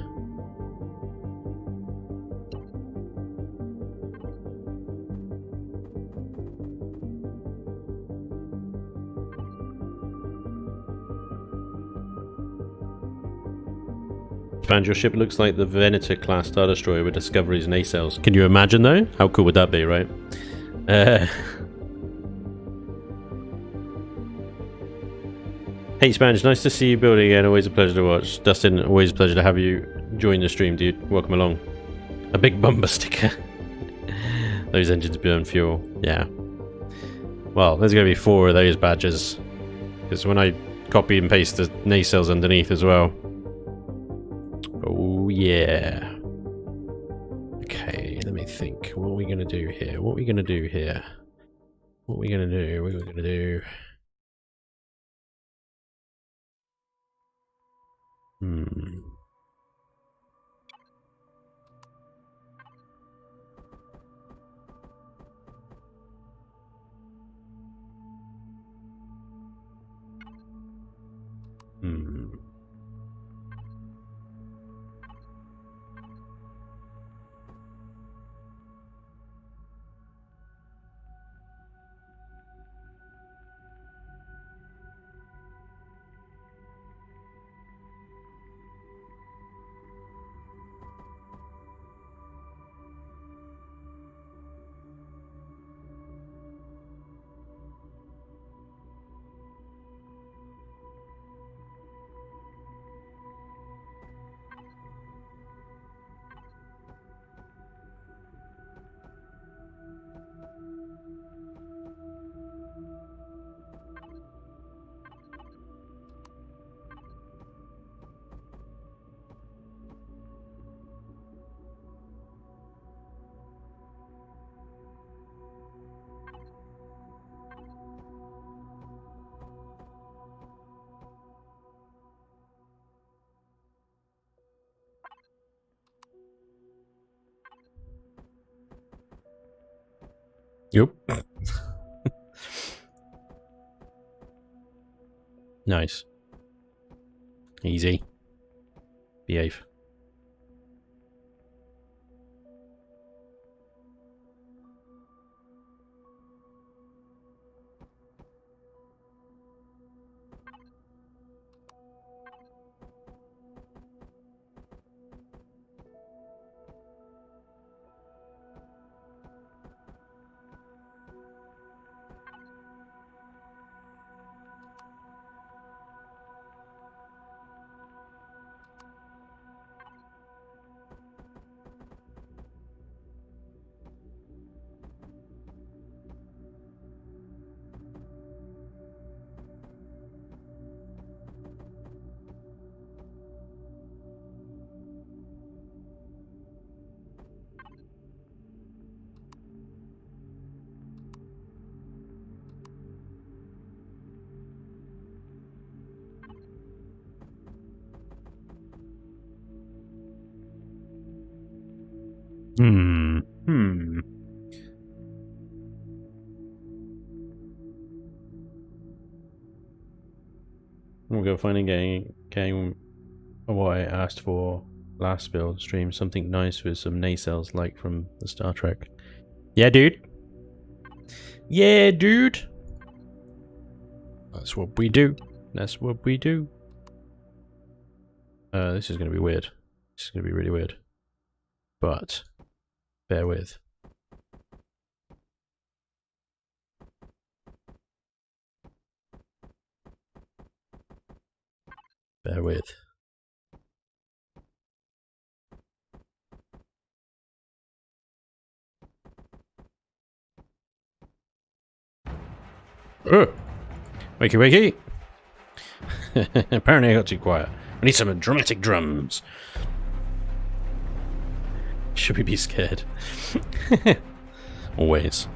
Spanj, your ship looks like the Venator class Star Destroyer with Discovery's nacelles. Can you imagine though? How cool would that be, right? Hey Spanj, nice to see you building again. Always a pleasure to watch. Dustin, always a pleasure to have you join the stream, dude. Welcome along. A big bumper sticker. Those engines burn fuel. Yeah. Well, there's going to be 4 of those badges. Because when I copy and paste the nacelles underneath as well. Oh, yeah. Okay, let me think. What are we going to do here? What are we going to do here? What are we going to do? What are we going to do? Yep. Nice. Easy. Behave. We'll go find a game what I asked for last build stream. Something nice with some nacelles like from the Star Trek. Yeah, dude. Yeah, dude. That's what we do. That's what we do. This is going to be weird. This is going to be really weird. But bear with. Bear with. Wakey wakey! Apparently I got too quiet. I need some dramatic drums. Should we be scared? Always.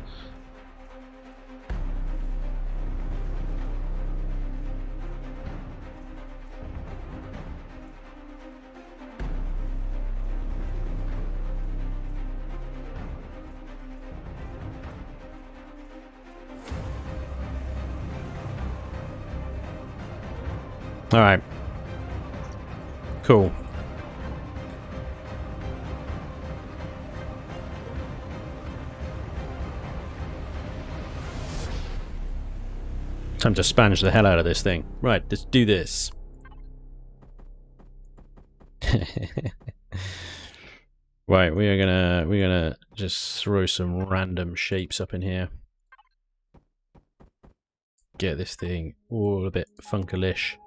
Alright. Cool. Time to sponge the hell out of this thing. Right, let's do this. Right, we're gonna just throw some random shapes up in here. Get this thing all a bit funkalish.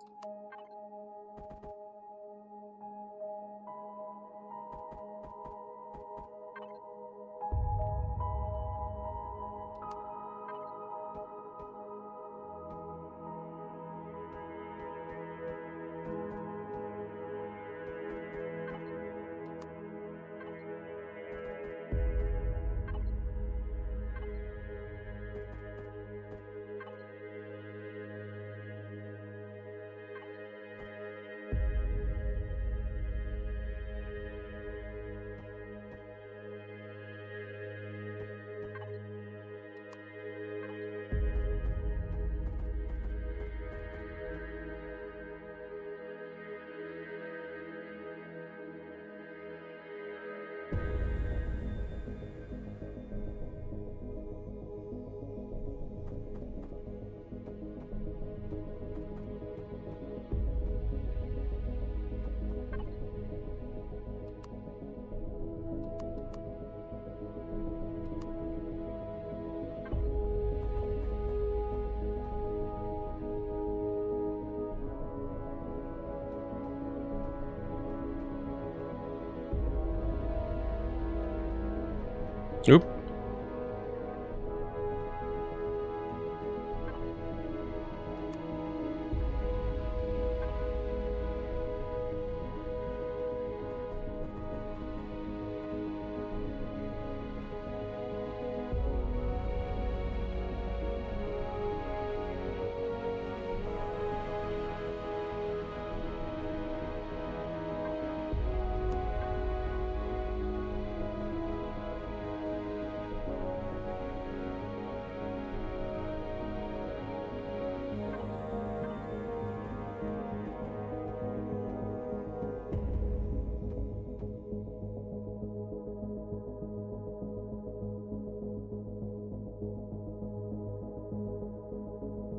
Oop.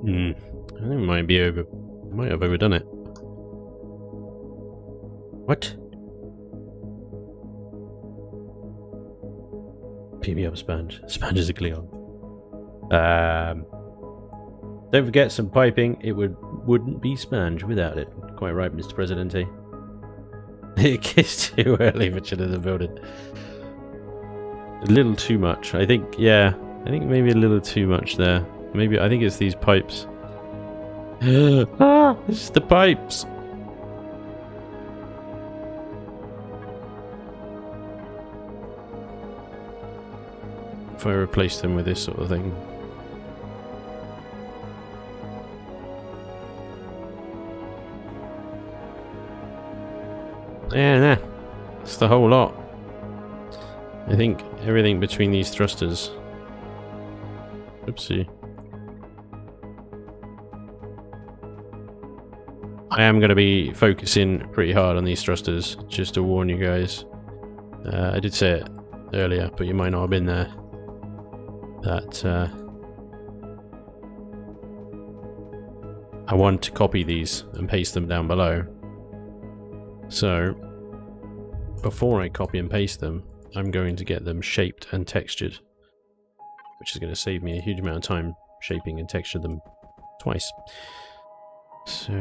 I think we might have overdone it. What? PB up Spanj. Spanj is a Cleon. Don't forget some piping. It wouldn't be Spanj without it. Quite right, Mr. Presidente. It kissed too early for Chillin to build it. A little too much. I think, yeah. I think maybe a little too much there. Maybe, I think it's these pipes. Ah, it's the pipes. If I replace them with this sort of thing. Yeah, nah. It's the whole lot. I think everything between these thrusters. Oopsie. I am going to be focusing pretty hard on these thrusters, just to warn you guys. I did say it earlier, but you might not have been there. That I want to copy these and paste them down below. So, before I copy and paste them, I'm going to get them shaped and textured, which is going to save me a huge amount of time shaping and texture them twice. So,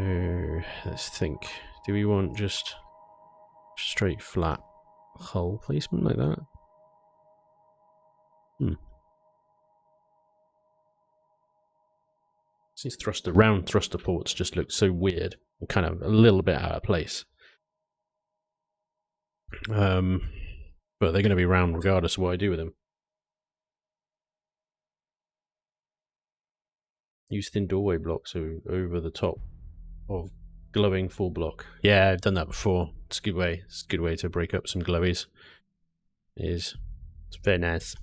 let's think. Do we want just straight flat hull placement like that? These round thruster ports just look so weird and kind of a little bit out of place. But they're going to be round regardless of what I do with them. Use thin doorway blocks over the top of glowing full block. Yeah, I've done that before. It's a good way. It's a good way to break up some glowies. It's very nice.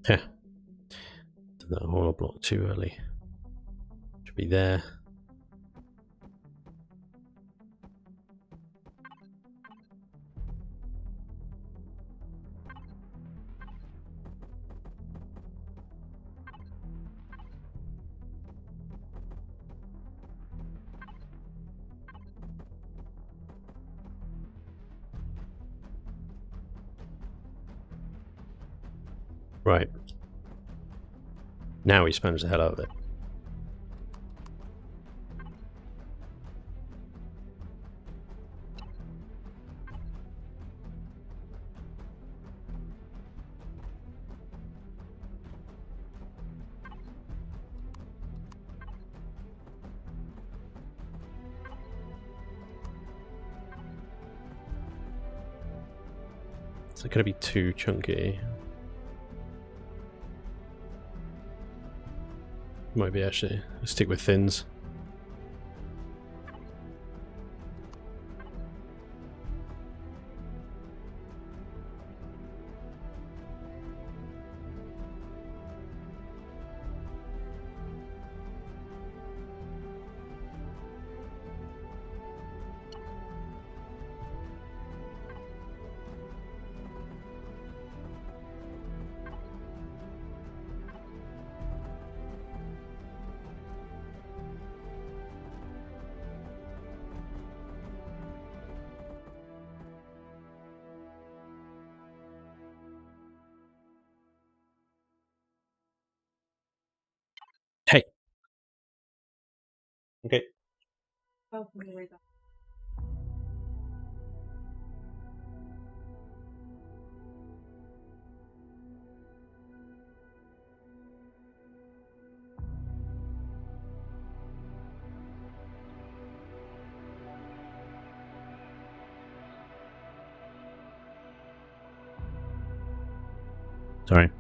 Heh. Did that hollow block too early. Should be there. Right. Now he spams the hell out of it. Is it going to be too chunky? Might be actually. Let's stick with thins. Hey. Okay. Oh, sorry.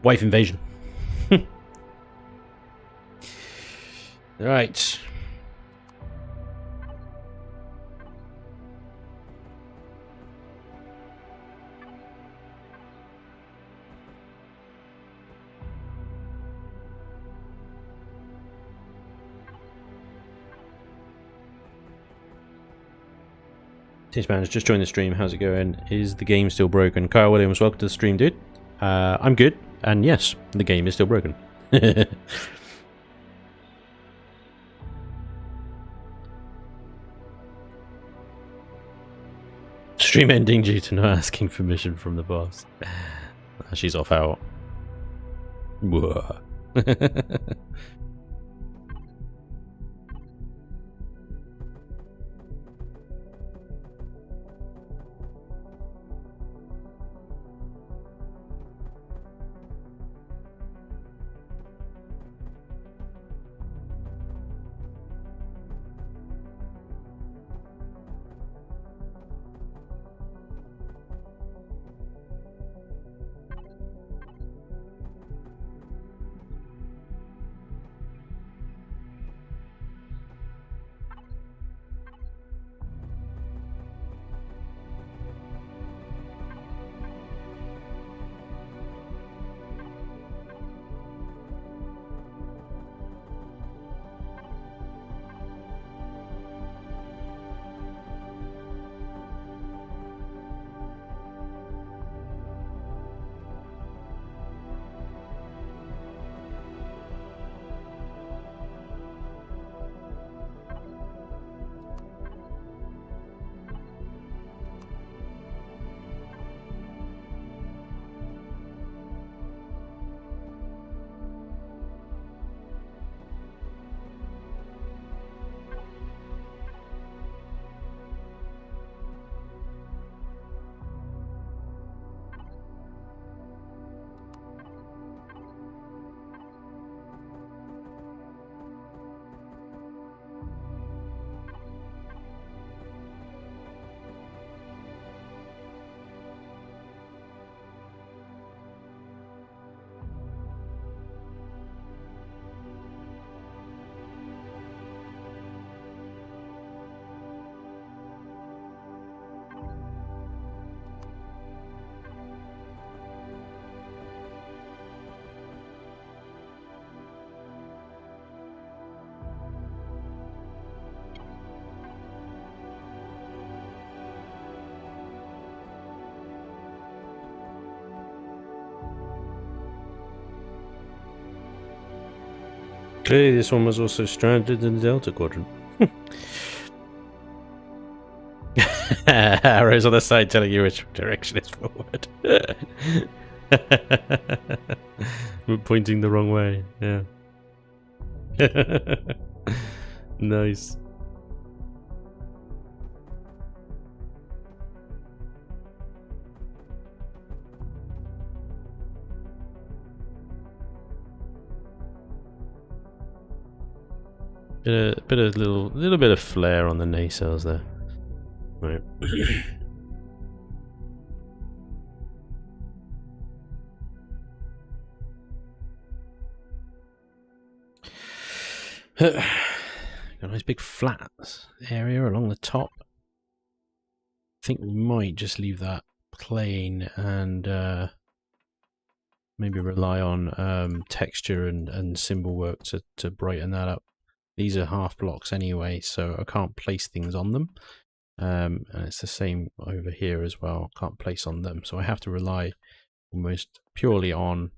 Wife invasion. Right. Spanj, just joined the stream. How's it going? Is the game still broken? Kyle Williams, welcome to the stream, dude. I'm good, and yes, the game is still broken. Stream ending due to not asking permission from the boss. She's off out. Clearly this one was also stranded in the Delta Quadrant. Arrows on the side telling you which direction is forward. We're pointing the wrong way, yeah. Nice. Little bit of flair on the nacelles there. Right. Got a nice big flat area along the top. I think we might just leave that plain and maybe rely on texture and symbol work to brighten that up. These are half blocks anyway, so I can't place things on them. And it's the same over here as well. Can't place on them, so I have to rely almost purely on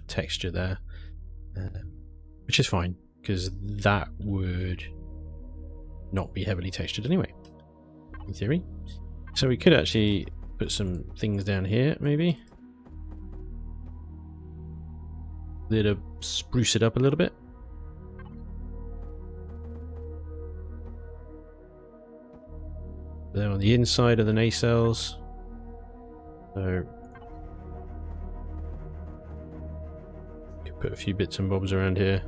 texture there, which is fine because that would not be heavily textured anyway, in theory. So we could actually put some things down here, maybe. Spruce it up a little bit. They're on the inside of the nacelles. So could put a few bits and bobs around here.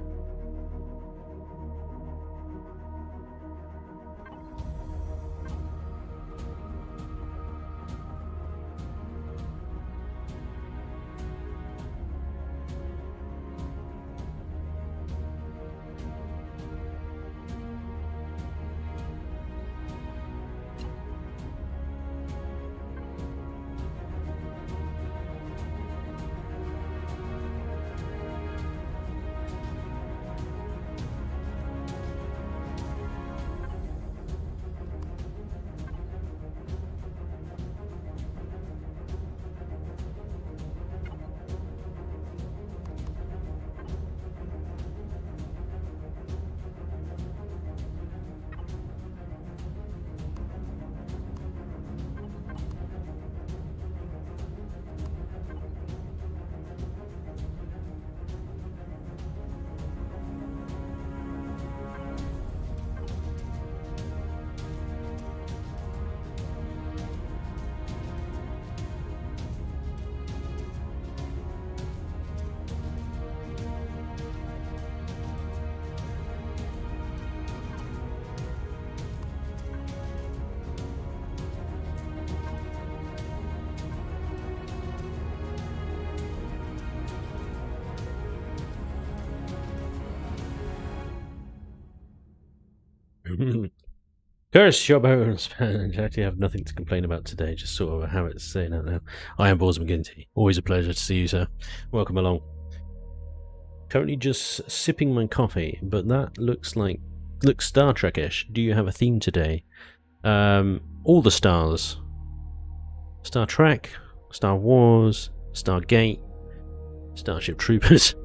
Curse your bones, Spanj. I actually have nothing to complain about today, just sort of a habit to say that now. I am Balls McGinty. Always a pleasure to see you, sir. Welcome along. Currently just sipping my coffee, but that looks Star Trek-ish. Do you have a theme today? All the stars. Star Trek, Star Wars, Stargate, Starship Troopers.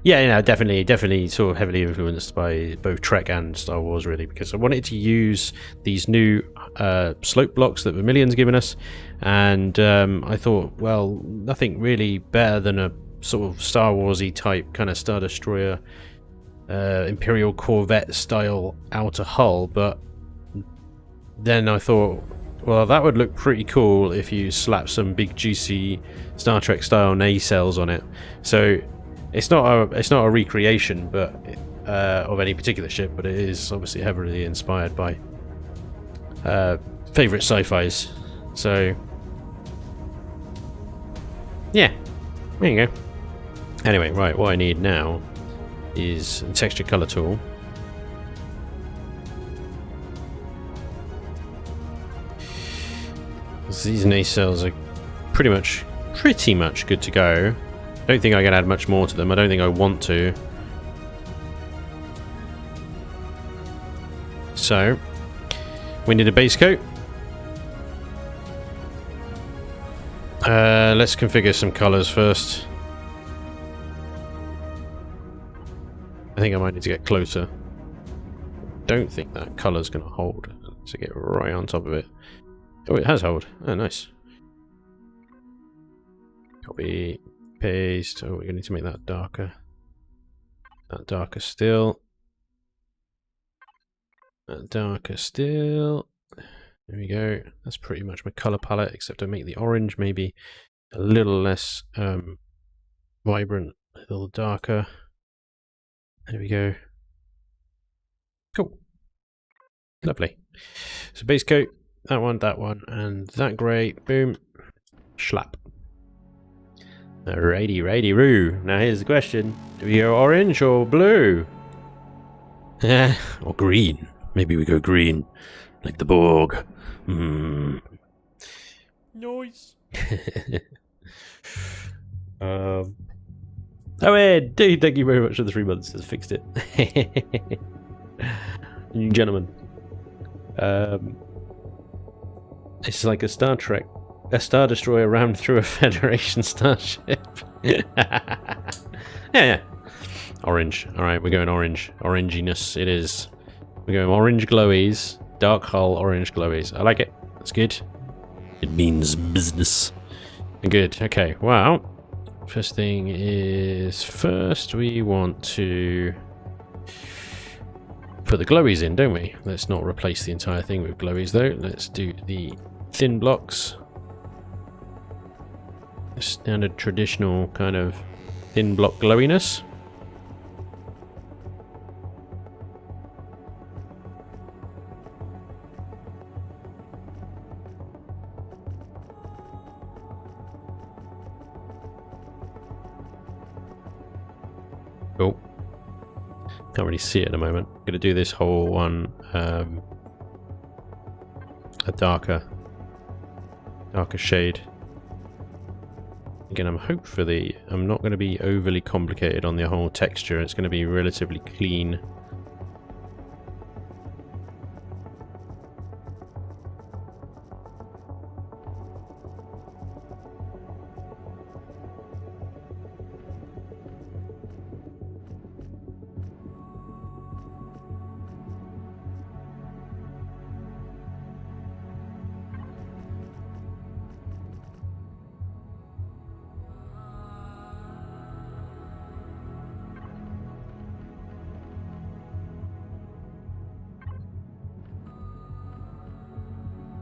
Yeah, you know, definitely sort of heavily influenced by both Trek and Star Wars, really, because I wanted to use these new slope blocks that Vermilion's given us, and I thought, well, nothing really better than a sort of Star Wars-y type kind of Star Destroyer Imperial Corvette style outer hull, but then I thought, well, that would look pretty cool if you slap some big juicy Star Trek style nacelles on it. So it's not a recreation, but of any particular ship, but it is obviously heavily inspired by favorite sci-fis. So yeah, there you go. Anyway, right, what I need now is a texture color tool. These nacelles are pretty much good to go. I don't think I can add much more to them. I don't think I want to. So we need a base coat. Let's configure some colours first. I think I might need to get closer. Don't think that colour's going to hold. So get right on top of it. Oh, it has hold. Oh, nice. Copy, paste. Oh, we're going to need to make that darker. That darker still. That darker still. There we go. That's pretty much my colour palette, except I make the orange maybe a little less vibrant, a little darker. There we go. Cool. Lovely. So base coat, that one, and that grey. Boom. Schlap. Alrighty, righty, roo. Now here's the question. Do we go orange or blue? Or green. Maybe we go green. Like the Borg. Nice. Oh, Ed, dude, thank you very much for the 3 months. Just fixed it. You gentlemen. It's like a Star Trek. A Star Destroyer rammed through a Federation starship. Yeah. Orange. Alright, we're going orange. Oranginess it is. We're going orange glowies. Dark hull, orange glowies. I like it. That's good. It means business. Good. Okay, well. First thing is... First we want to... put the glowies in, don't we? Let's not replace the entire thing with glowies though. Let's do the thin blocks. Standard traditional kind of thin block glowiness. Oh, can't really see it at the moment. I'm gonna do this whole one a darker shade. Again, I'm not going to be overly complicated on the whole texture. It's going to be relatively clean.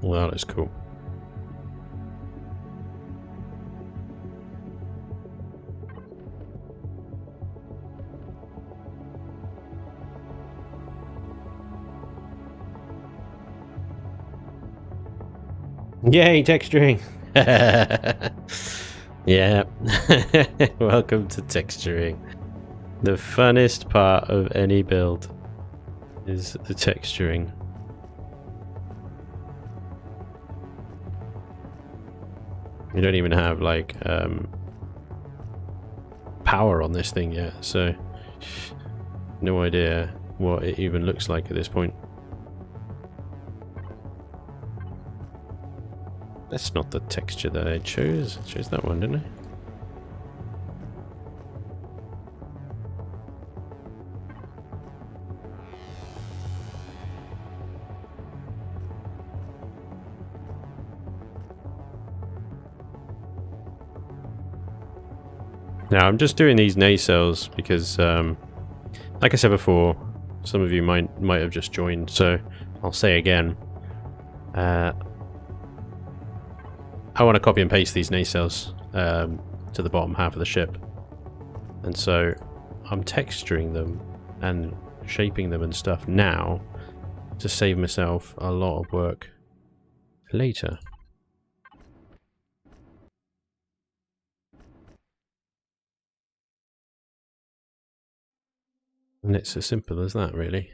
Well, that is cool. Yay, texturing! Yeah. Welcome to texturing. The funnest part of any build is the texturing. We don't even have like power on this thing yet, so no idea what it even looks like at this point. That's not the texture that I chose. I chose that one, didn't I? Now I'm just doing these nacelles because, like I said before, some of you might have just joined, so I'll say again. I want to copy and paste these nacelles to the bottom half of the ship, and so I'm texturing them and shaping them and stuff now to save myself a lot of work later. And it's as simple as that, really.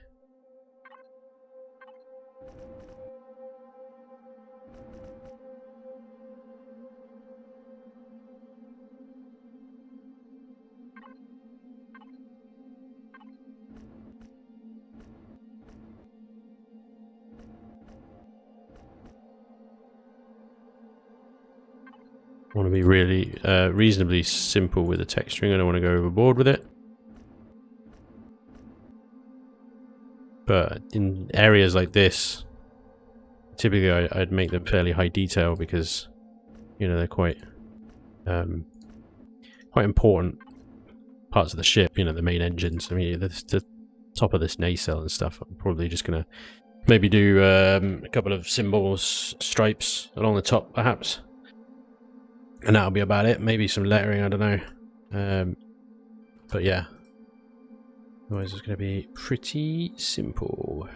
want to be really reasonably simple with the texturing. I don't want to go overboard with it. But in areas like this, typically I'd make them fairly high detail because, you know, they're quite important parts of the ship. You know, the main engines. I mean, the top of this nacelle and stuff. I'm probably just gonna maybe do a couple of symbols, stripes along the top, perhaps, and that'll be about it. Maybe some lettering. I don't know. But yeah. Otherwise, it's going to be pretty simple.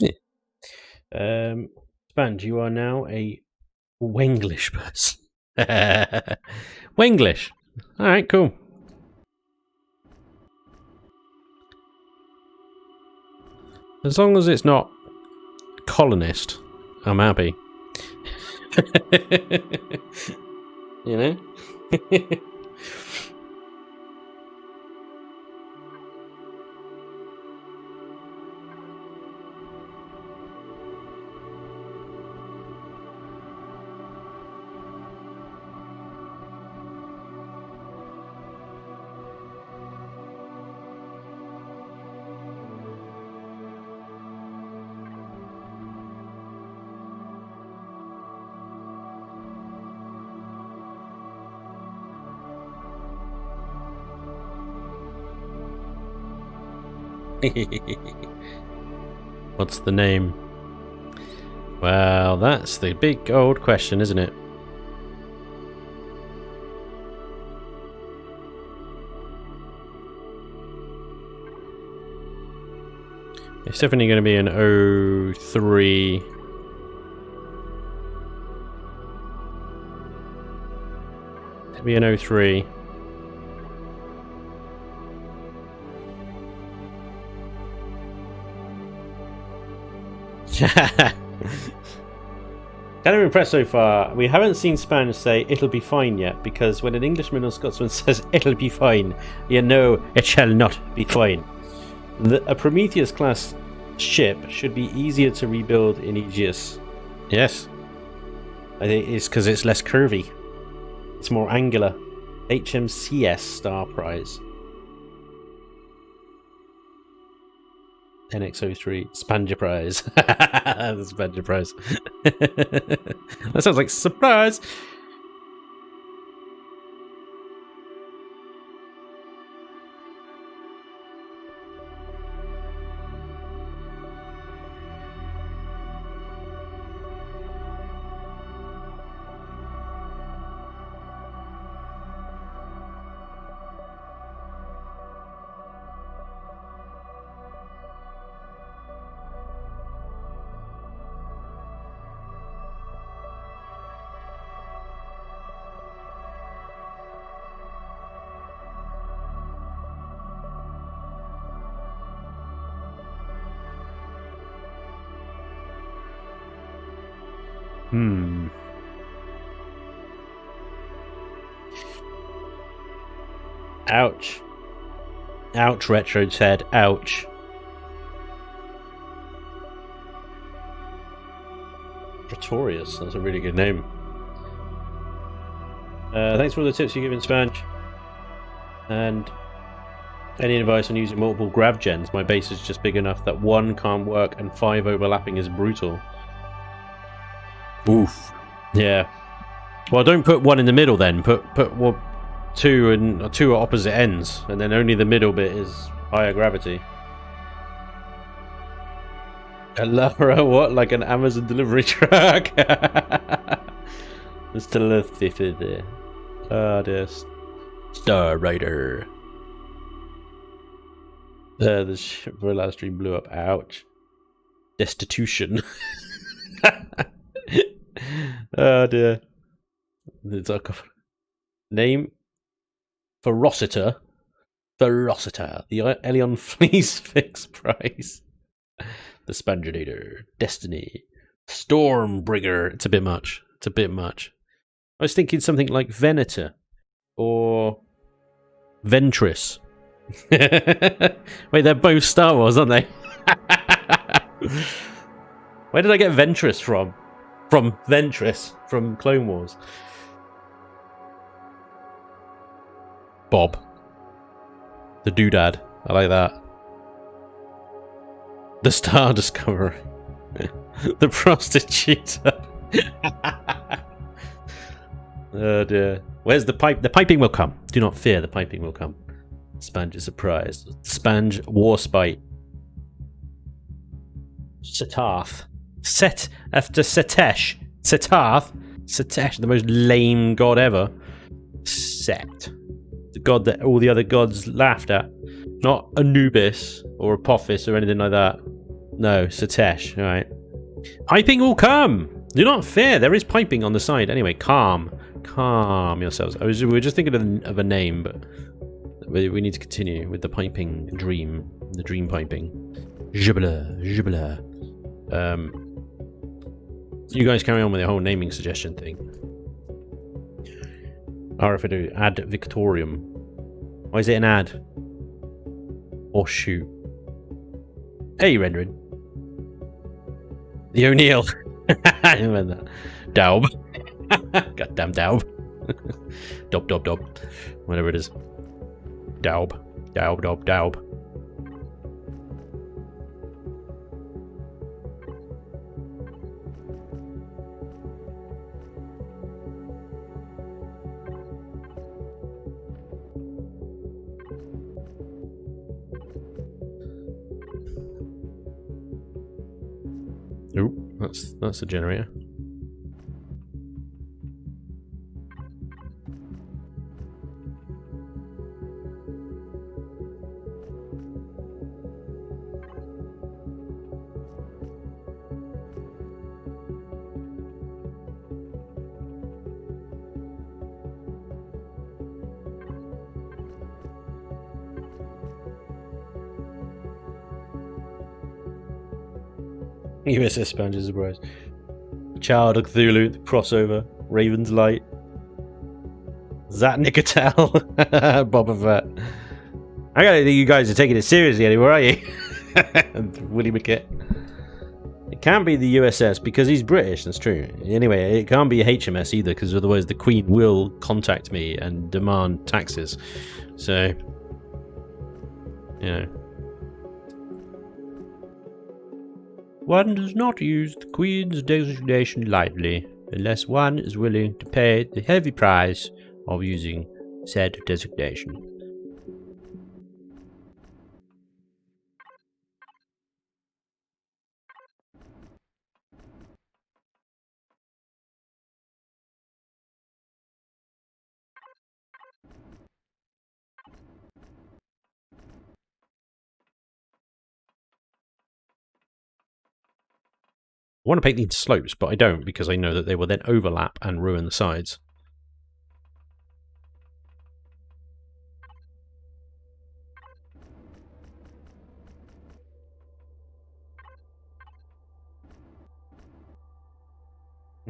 Yeah. Spanj, you are now a Wenglish person. Wenglish. Alright, cool. As long as it's not colonist, I'm happy. You know? What's the name? Well, that's the big old question, isn't it? It's definitely going to be an 03. It'll be an 03. Kind of impressed so far. We haven't seen Spanj say it'll be fine yet, because when an Englishman or Scotsman says it'll be fine, you know it shall not be fine. A Prometheus class ship should be easier to rebuild in Aegis. Yes. I think it's because it's less curvy. It's more angular. HMCS Star Prize. NX03 Spanj Prize. The Spanj Prize. That sounds like surprise. Hmm. Ouch. Ouch, Retro Ted. Ouch. Pretorius. That's a really good name. Thanks for all the tips you're giving, Spanj. And any advice on using multiple grav gens? My base is just big enough that one can't work and 5 overlapping is brutal. Oof. Yeah. Well, don't put one in the middle then. Put one, two at opposite ends, and then only the middle bit is higher gravity. A Lara, what? Like an Amazon delivery truck? It's telepathy there. Ah, this Star Rider. The ship for last stream blew up. Ouch. Destitution. Oh dear. It's a name. Ferociter. Ferociter. The Elion Fleece fixed price. The Spanjinator. Destiny. Stormbringer. It's a bit much. It's a bit much. I was thinking something like Venator. Or Ventress. Wait, they're both Star Wars, aren't they? Where did I get Ventress from? From Ventress from Clone Wars. Bob. The doodad. I like that. The Star Discovery. The prostitute. Oh dear. Where's the pipe? The piping will come. Do not fear, the piping will come. Spanj is surprised. Spanj Warspite. Setarth. Set after Setesh. Setarth. Setesh, the most lame god ever. Set. The god that all the other gods laughed at. Not Anubis or Apophis or anything like that. No, Setesh. Alright. Piping will come! Do not fear, there is piping on the side. Anyway, calm. Calm yourselves. We were just thinking of a name, but we need to continue with the piping dream. The dream piping. Jubila. Jubila. You guys carry on with the whole naming suggestion thing. RFID ad Victorium. Why is it an ad? Or shoot. Hey, rendering. The O'Neill. I remember that. Daub. Goddamn Daub. Dob. Whatever it is. Daub. Daub. Oop, that's the generator. USS Spanj is surprised. Child of Cthulhu, the crossover, Raven's Light, Zat Nicotel, Boba Fett. I gotta think you guys are taking it seriously anymore, are you? Willie McKitt. It can't be the USS because he's British, that's true. Anyway, it can't be HMS either because otherwise the Queen will contact me and demand taxes. So, you know. One does not use the Queen's designation lightly, unless one is willing to pay the heavy price of using said designation. I want to paint these slopes, but I don't because I know that they will then overlap and ruin the sides.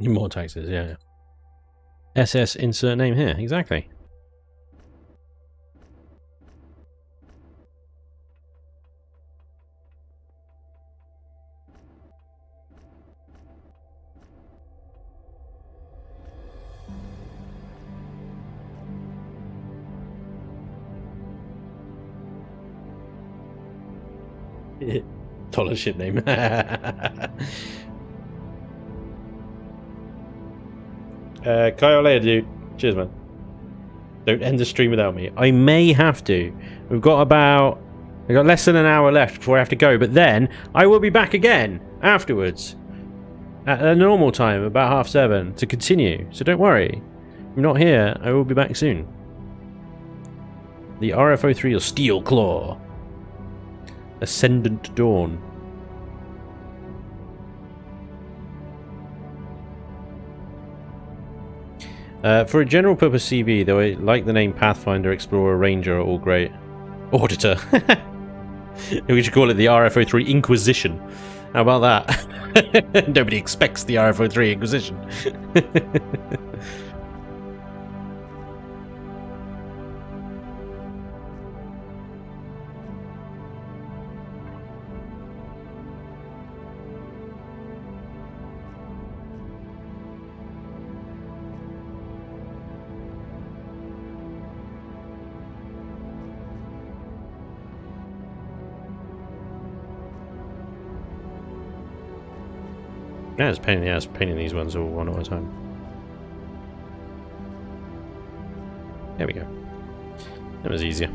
More taxes, yeah. SS insert name here, exactly. Dollar ship name. Kyle later, dude. Cheers, man. Don't end the stream without me. I may have to. We've got less than an hour left before I have to go, but then I will be back again afterwards at a normal time, about 7:30, to continue. So don't worry. If I'm not here, I will be back soon. The RFO3 or Steel Claw. Ascendant Dawn. For a general purpose CV, though I like the name Pathfinder, Explorer, Ranger are all great. Auditor. We should call it the RFO3 Inquisition. How about that? Nobody expects the RFO3 Inquisition. Yeah, it's a pain in the ass painting these ones all one at a time. There we go. That was easier.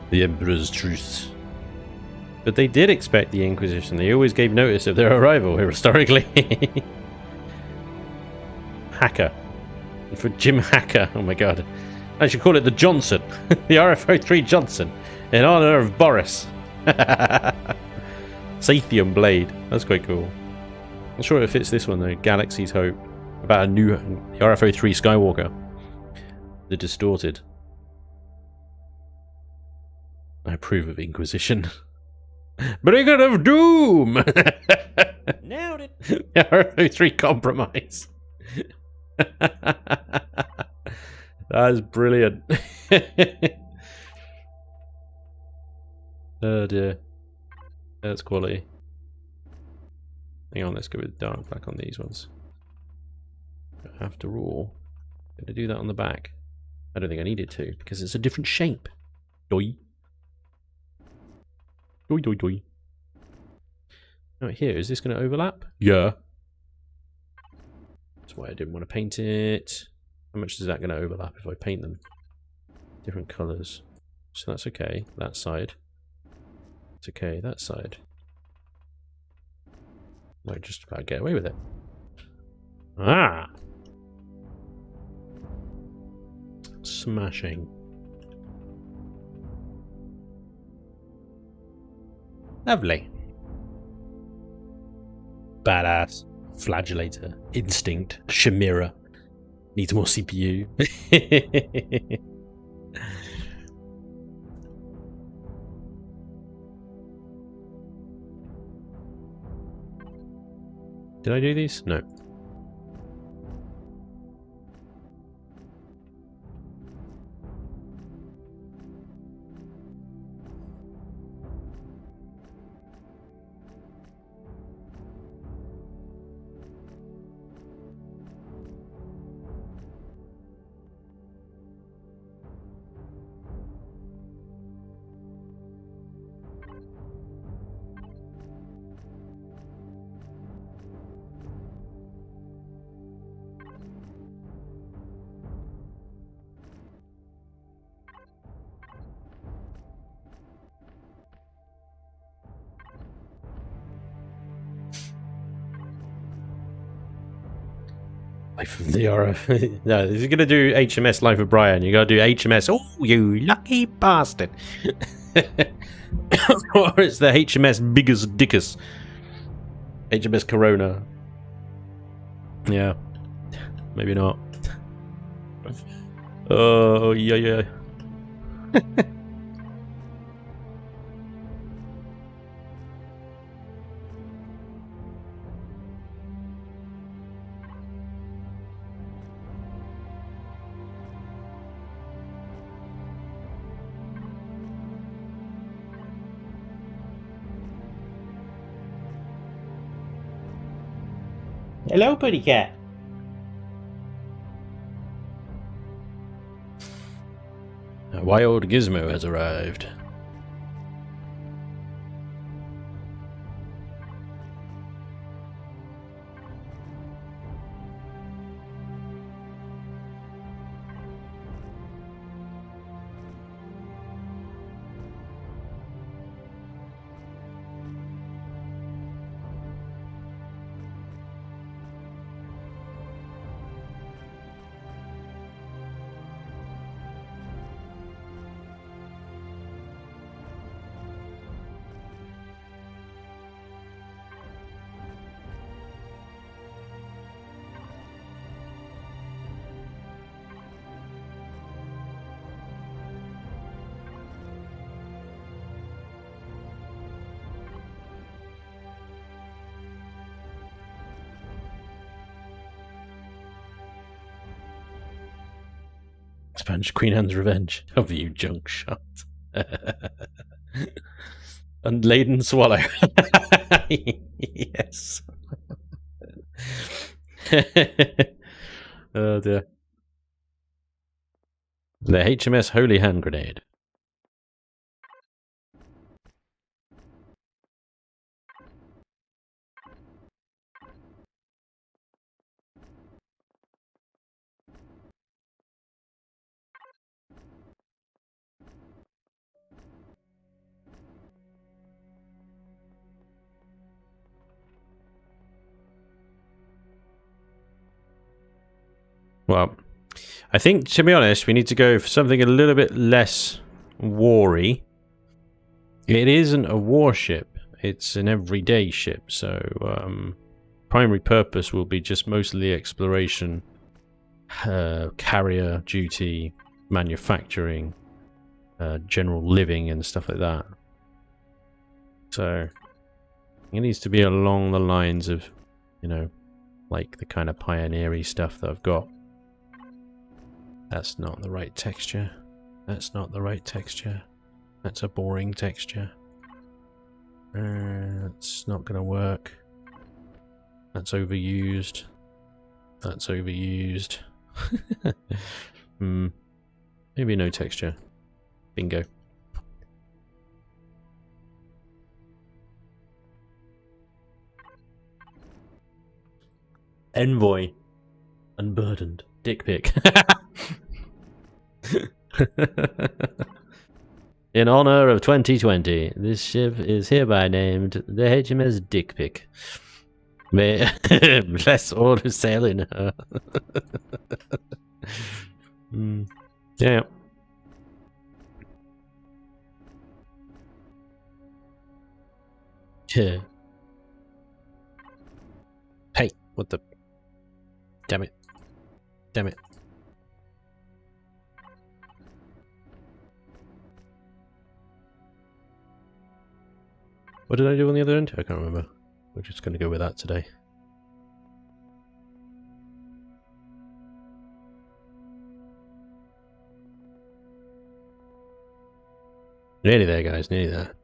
The Emperor's truth. But they did expect the Inquisition. They always gave notice of their arrival historically. Hacker. And for Jim Hacker, oh my god. I should call it the Johnson. The RFO3 Johnson. In honor of Boris. Sathium Blade. That's quite cool. Not sure if it fits this one though. Galaxy's Hope. About a new RFO3 Skywalker. The Distorted. I approve of Inquisition. Brigand of Doom! Nailed it! The RFO3 Compromise. That is brilliant. Oh dear. That's quality. Hang on, let's go with dark black on these ones. After all, I'm going to do that on the back. I don't think I needed to, because it's a different shape. Doi. Doi doi doi. Right here, is this going to overlap? Yeah. That's why I didn't want to paint it. How much is that going to overlap if I paint them? Different colours. So that's okay, that side. It's okay, that side. Might just about get away with it. Ah! Smashing. Lovely. Badass. Flagellator. Instinct. Chimera. Needs more CPU. Did I do these? No. Life of the RF. No, if you're going to do HMS Life of Brian, you got to do HMS. Oh, you lucky bastard. Or it's the HMS Biggest Dickus. HMS Corona. Yeah. Maybe not. Oh, yeah, yeah. Hello, pretty cat. A wild gizmo has arrived. Spanj, Queen Anne's Revenge. Of you junk shot. Unladen swallow. Yes. Oh dear. The HMS Holy Hand Grenade. Well, I think, to be honest, we need to go for something a little bit less war-y. It isn't a warship. It's an everyday ship, so primary purpose will be just mostly exploration, carrier duty, manufacturing, general living and stuff like that. So it needs to be along the lines of, you know, like the kind of pioneery stuff that I've got. That's not the right texture. That's not the right texture. That's a boring texture. It's not going to work. That's overused. That's overused. Maybe no texture. Bingo. Envoy. Unburdened. Dick pic. In honor of 2020, this ship is hereby named the HMS Dick Pic. May bless all who sail in her. Yeah. Yeah. Hey, what the? Damn it. Damn it. What did I do on the other end? I can't remember. We're just going to go with that today. Nearly there, guys. Nearly there.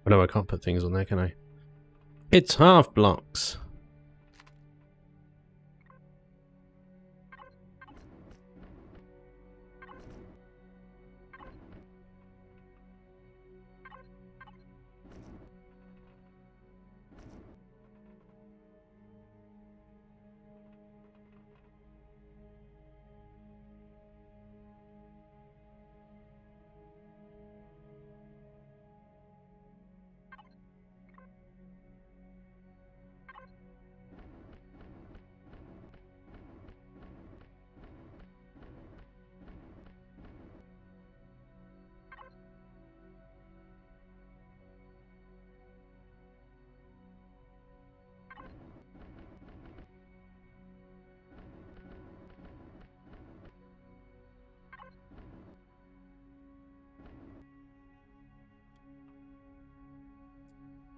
Oh no, I can't put things on there, can I? It's half blocks.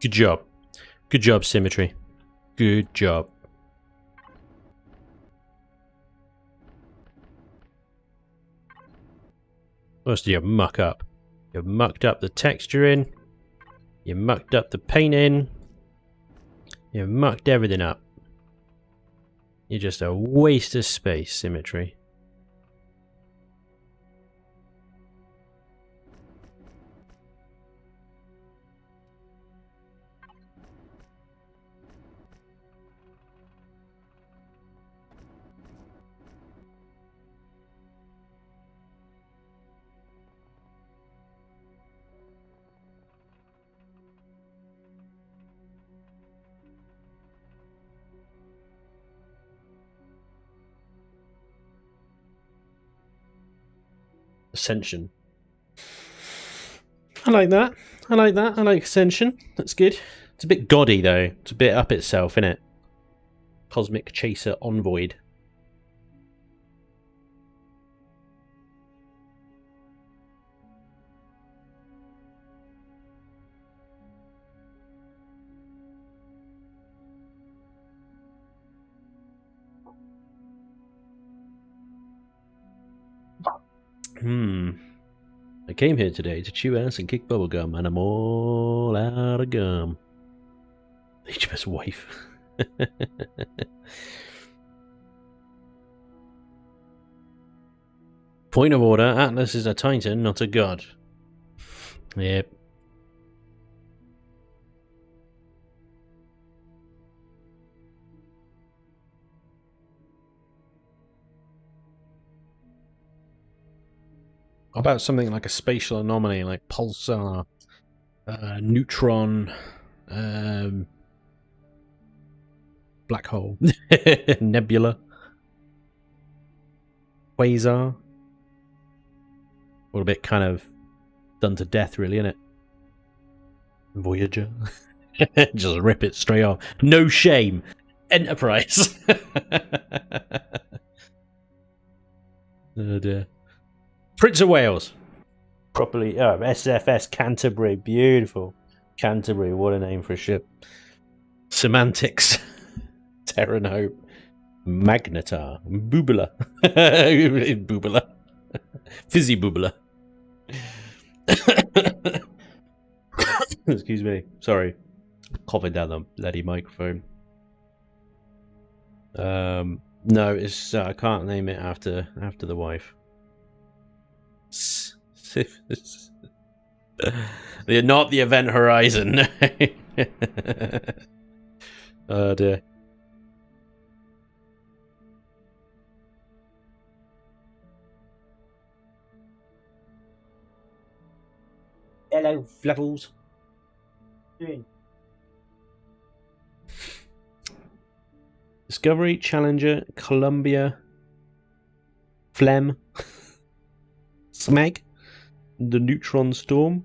Good job. Good job, Symmetry. Good job. What else did you muck up? You mucked up the texturing. You mucked up the painting. You mucked everything up. You're just a waste of space, Symmetry. Ascension. I like that. I like that. I like Ascension. That's good. It's a bit gaudy though. It's a bit up itself, isn't it? Cosmic Chaser Envoyed. I came here today to chew ass and kick bubblegum, and I'm all out of gum. HMS wife. Point of order, Atlas is a titan, not a god. Yep. How about something like a spatial anomaly, like pulsar, neutron, black hole, nebula, quasar? All a bit kind of done to death, really, isn't it? Voyager. Just rip it straight off. No shame. Enterprise. Oh dear. Prince of Wales. Properly. Oh, SFS Canterbury. Beautiful. Canterbury. What a name for a ship. Semantics. Terran Hope. Magnetar. Boobula. Boobula. Fizzy Boobula. Excuse me. Sorry. Coughing down the bloody microphone. No, it's I can't name it after the wife. They're not the Event Horizon. Oh dear. Hello, Fluffles. Doing. Discovery, Challenger, Columbia, Phlegm, Smeg, the Neutron Storm,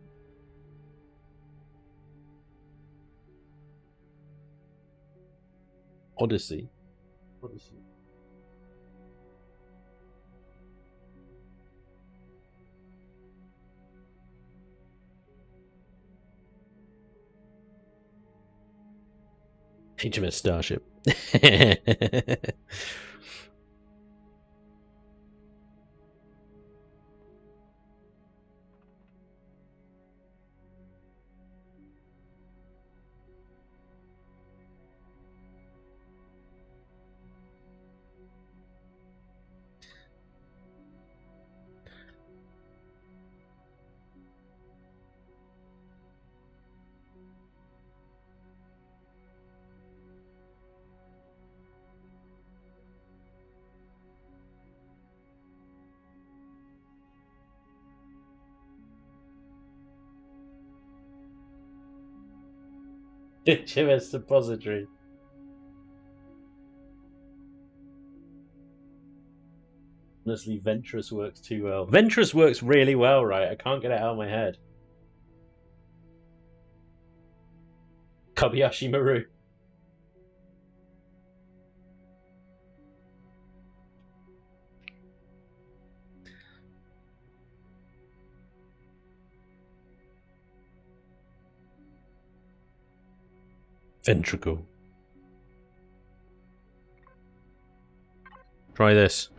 Odyssey. HMS Starship. HMS Suppository. Honestly, Ventress works too well. Ventress works really well, right? I can't get it out of my head. Kobayashi Maru. Ventricle. Try this.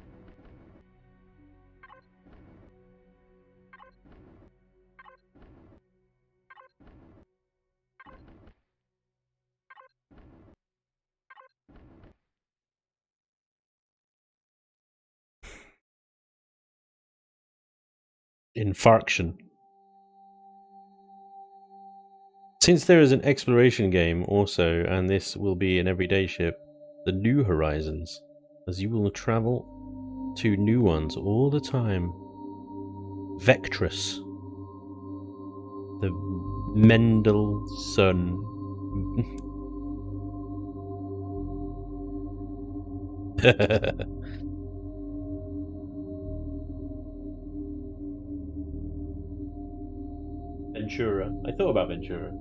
Infarction. Since there is an exploration game also, and this will be an everyday ship, the New Horizons, as you will travel to new ones all the time. Vectress. The Mendelssohn. Ventura. I thought about Ventura.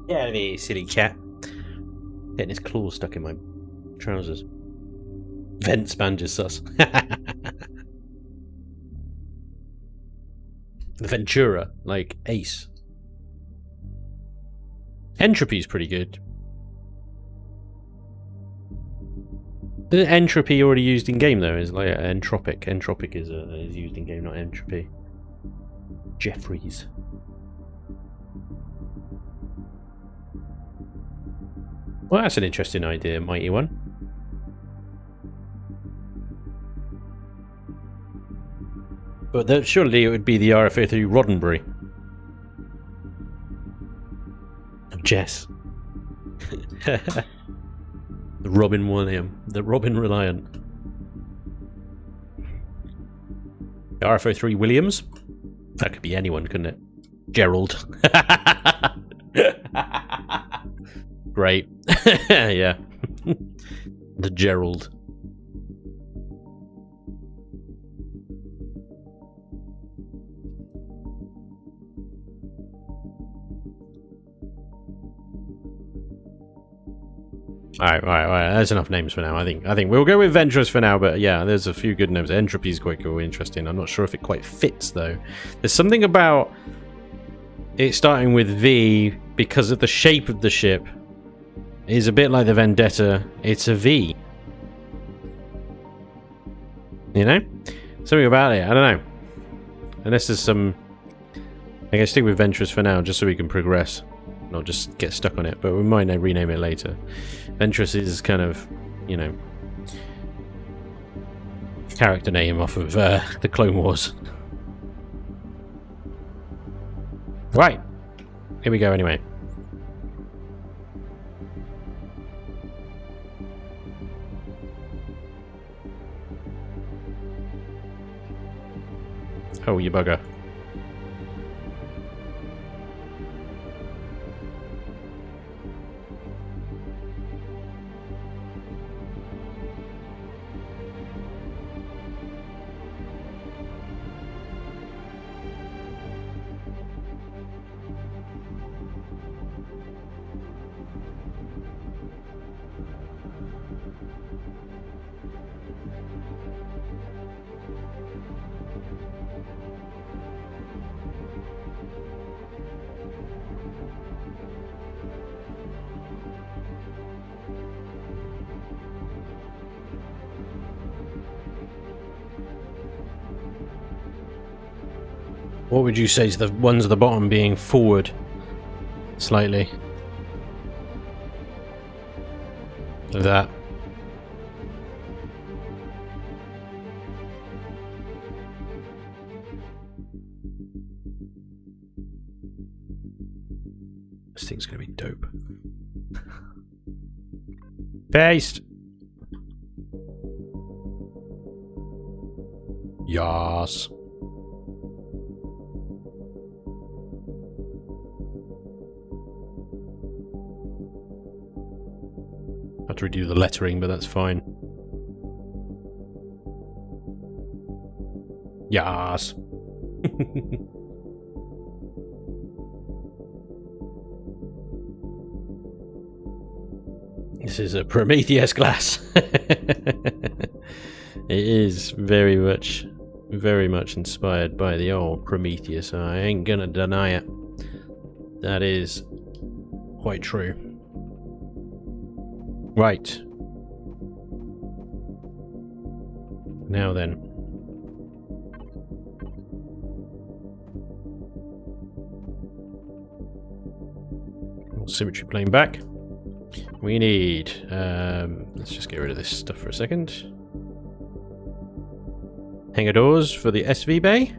Yeah, me silly cat. Getting his claws stuck in my trousers. Vent Spanj is sus. The Ventura, like Ace. Entropy's pretty good. Isn't entropy already used in game though? Is like entropic. Entropic is used in game, not entropy. Jeffries. Well, that's an interesting idea, mighty one. But surely it would be the RFA3 Roddenberry. Of Jess. The Robin William. The Robin Reliant. The RFO3 Williams? That could be anyone, couldn't it? Gerald. Great. Yeah. The Gerald. Alright, that's enough names for now. I think we'll go with Ventress for now, but yeah, there's a few good names. Entropy's quite cool, interesting. I'm not sure if it quite fits though. There's something about it starting with V because of the shape of the ship. Is a bit like the Vendetta. It's a V. You know? Something about it, I don't know. Unless there's some... I guess stick with Ventress for now, just so we can progress. Not just get stuck on it, but we might rename it later. Ventress is kind of, you know, character name off of the Clone Wars. Right. Here we go anyway. Oh, you bugger. What would you say to the ones at the bottom being forward slightly? Of that. This thing's gonna be dope. Paste! Yas. Had to redo the lettering, but that's fine. Yas. This is a Prometheus glass. It is very much inspired by the old Prometheus. I ain't gonna deny it. That is quite true. Right. Now then. Symmetry plane back. We need, let's just get rid of this stuff for a second. Hangar doors for the SV bay.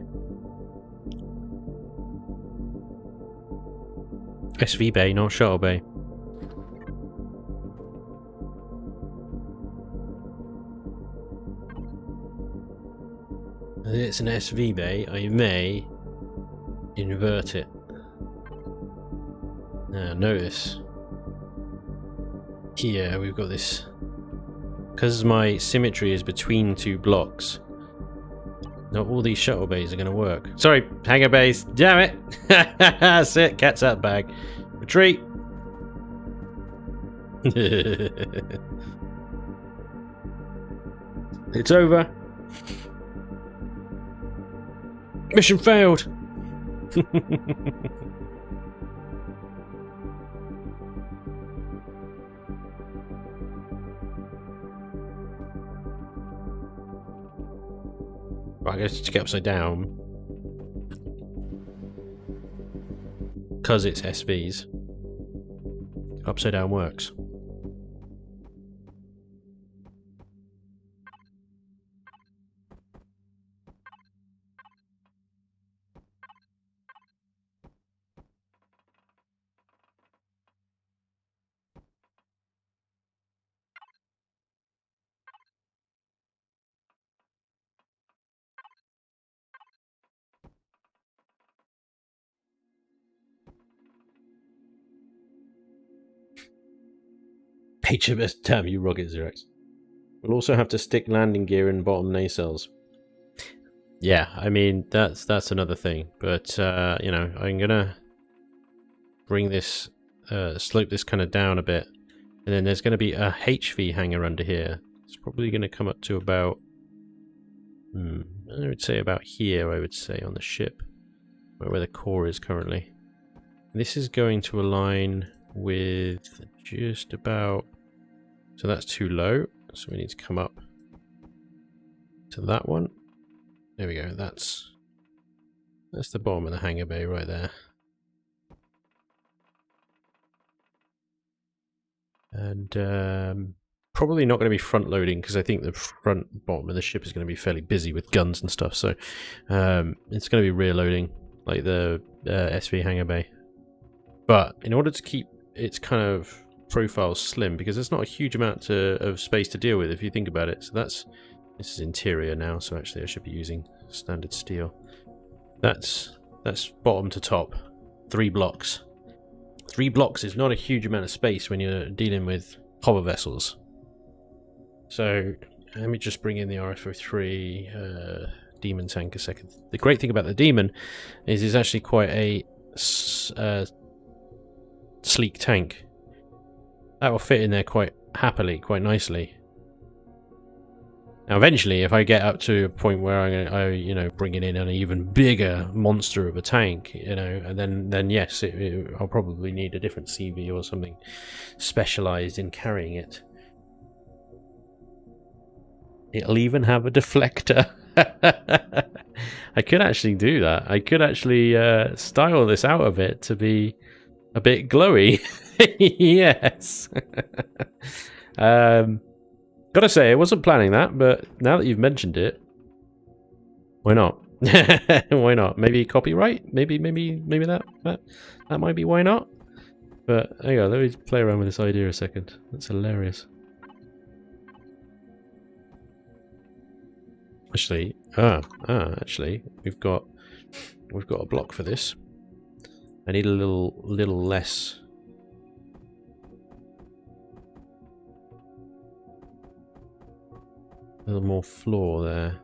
SV bay, not shuttle bay. It's an SV bay, I may invert it. Now notice here we've got this, because my symmetry is between two blocks, not all these shuttle bays are going to work. Sorry, hangar bays, damn it. That's it, cat's out bag. Retreat. It's over. Mission failed. Right, I guess to get upside down, because it's SVs, upside down works. HMS, damn you, Rocket Xerox. We'll also have to stick landing gear in bottom nacelles. Yeah, I mean, that's another thing. But, you know, I'm gonna bring this, slope this kind of down a bit. And then there's gonna be a HV hangar under here. It's probably gonna come up to about, I would say about here, I would say, on the ship. Where the core is currently. This is going to align with just about, so that's too low, so we need to come up to that one. There we go, that's the bottom of the hangar bay right there. And probably not going to be front loading, because I think the front bottom of the ship is going to be fairly busy with guns and stuff, so it's going to be rear loading, like the SV hangar bay. But in order to keep its kind of profile slim, because there's not a huge amount of space to deal with if you think about it. So this is interior now, so actually I should be using standard steel. That's bottom to top, 3 blocks. 3 blocks is not a huge amount of space when you're dealing with hover vessels. So let me just bring in the RFO3 Demon tank a second. The great thing about the Demon is it's actually quite a sleek tank. That will fit in there quite happily, quite nicely. Now eventually, if I get up to a point where I'm bringing in an even bigger monster of a tank, you know, and then yes, I'll probably need a different CV or something specialized in carrying it. It'll even have a deflector. I could actually do that. I could actually style this out a bit to be a bit glowy. Yes. Gotta say, I wasn't planning that, but now that you've mentioned it, why not? Why not? Maybe copyright? Maybe that might be why not? But hang on, let me play around with this idea a second. That's hilarious. Actually, actually, we've got a block for this. I need a little less. A little more floor there.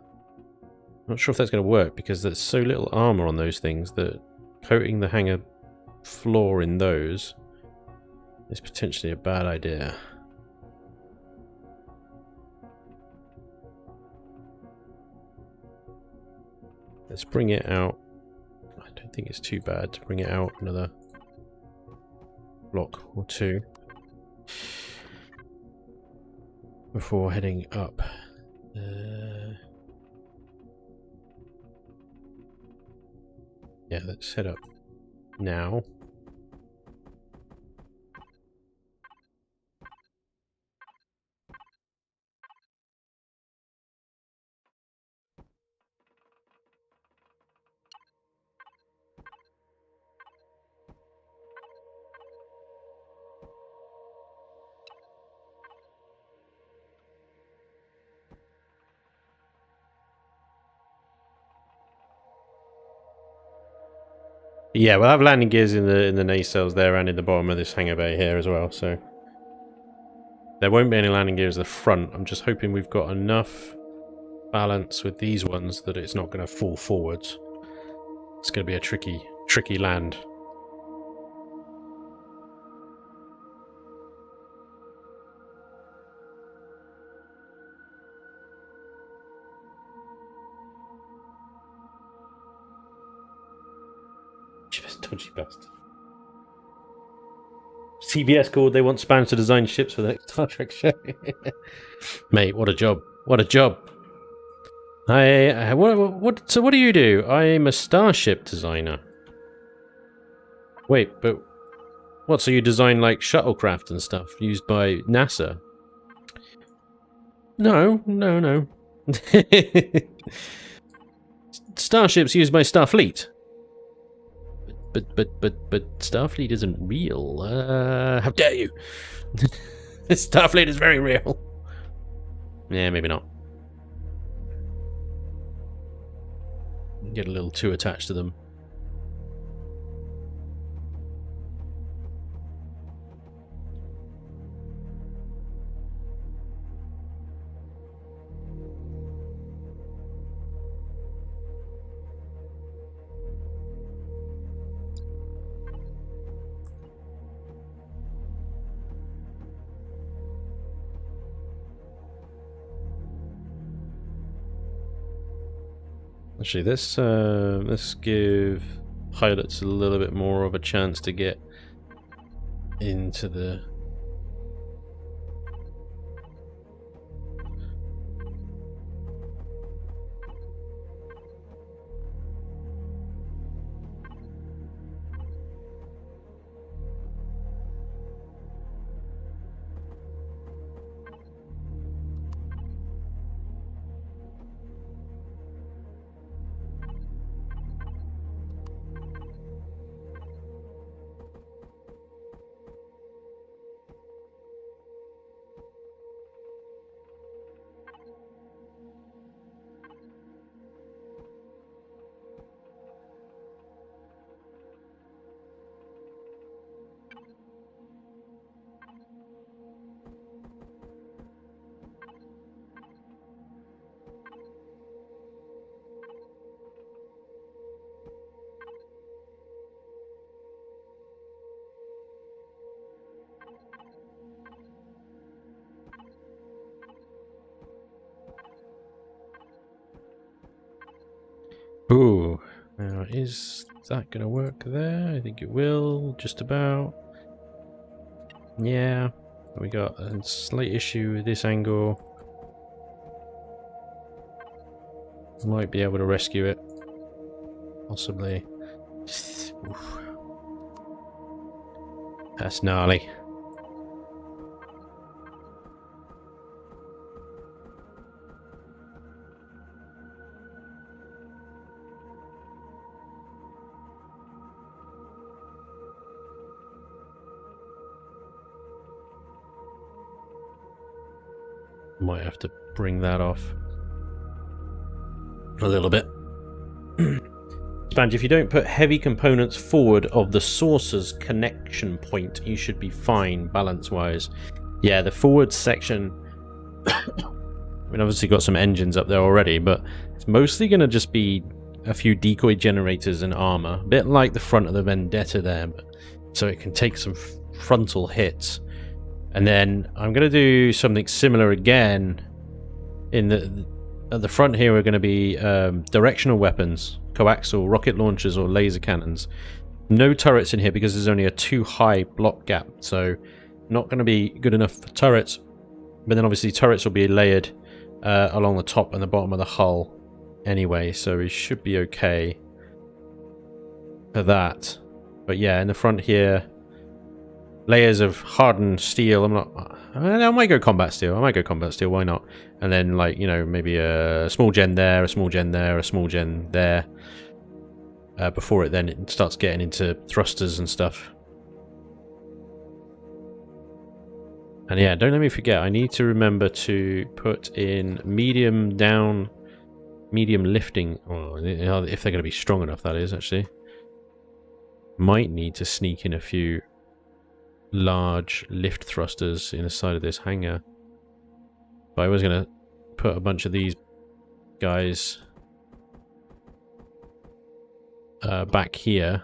Not sure if that's going to work because there's so little armor on those things that coating the hangar floor in those is potentially a bad idea. Let's bring it out. I don't think it's too bad to bring it out another block or two before heading up. Yeah, let's head up now. Yeah, we'll have landing gears in the nacelles there and in the bottom of this hangar bay here as well, so there won't be any landing gears at the front. I'm just hoping we've got enough balance with these ones that it's not going to fall forwards. It's going to be a tricky land. Dodgy bastard. CBS called, they want Spanj to design ships for the next Star Trek show. Mate, what a job. What a job. So what do you do? I'm a starship designer. Wait, but what, so you design like shuttlecraft and stuff used by NASA? No. Starships used by Starfleet. But Starfleet isn't real. How dare you? Starfleet is very real. Yeah, maybe not. Get a little too attached to them. Actually, let's give pilots a little bit more of a chance to get into the... Ooh, now is that going to work there? I think it will, just about. Yeah, we got a slight issue with this angle. Might be able to rescue it, possibly. Oof. That's gnarly. Might have to bring that off a little bit. Spanj, if you don't put heavy components forward of the source's connection point, you should be fine balance-wise. Yeah, the forward section... I mean, obviously got some engines up there already, but it's mostly going to just be a few decoy generators and armor. A bit like the front of the Vendetta there, so it can take some frontal hits. And then I'm going to do something similar again in the at the front here are going to be directional weapons, coaxial rocket launchers or laser cannons. No turrets in here because there's only a too high block gap, so not going to be good enough for turrets. But then obviously turrets will be layered along the top and the bottom of the hull anyway, so we should be okay for that. But yeah, in the front here, layers of hardened steel. I might go combat steel. Why not? And then, like, you know, maybe a small gen there, a small gen there, a small gen there. Before it starts getting into thrusters and stuff. And yeah, don't let me forget, I need to remember to put in medium down, medium lifting. Oh, if they're going to be strong enough, that is, actually. Might need to sneak in a few large lift thrusters in the side of this hangar. But I was going to put a bunch of these guys back here.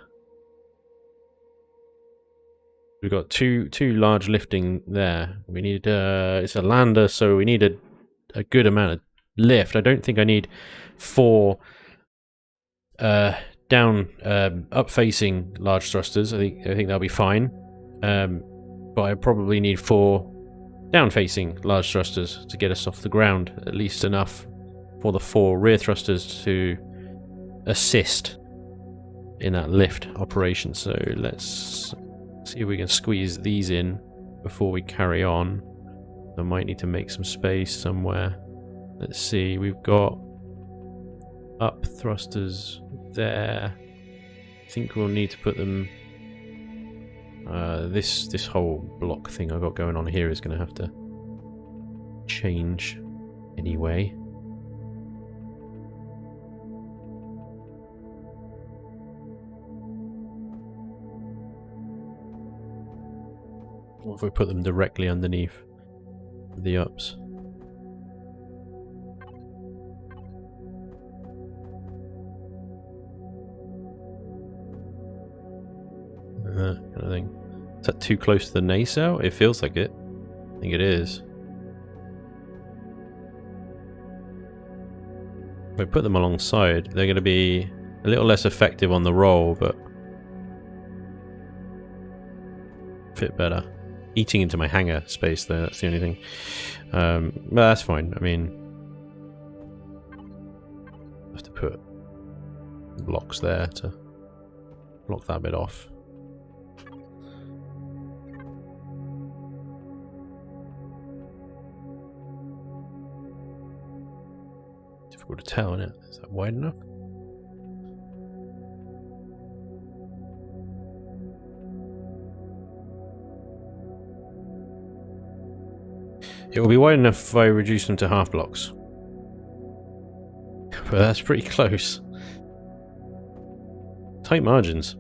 We've got two large lifting there. We need it's a lander, so we need a good amount of lift. I don't think I need 4 down up facing large thrusters. I think that'll be fine. But I probably need 4 down facing large thrusters to get us off the ground, at least enough for the 4 rear thrusters to assist in that lift operation. So let's see if we can squeeze these in before we carry on. I might need to make some space somewhere. Let's see, we've got up thrusters there. I think we'll need to put them... this whole block thing I've got going on here is going to have to change anyway. What if we put them directly underneath the ups? That kind of thing. Is that too close to the nacelle? It feels like it. I think it is. If I put them alongside, they're going to be a little less effective on the roll, but fit better. Eating into my hangar space though, that's the only thing. But that's fine. I mean, I have to put blocks there to block that bit off. Difficult to tell, isn't it? Is that wide enough? It will be wide enough if I reduce them to half blocks. But that's pretty close. Tight margins.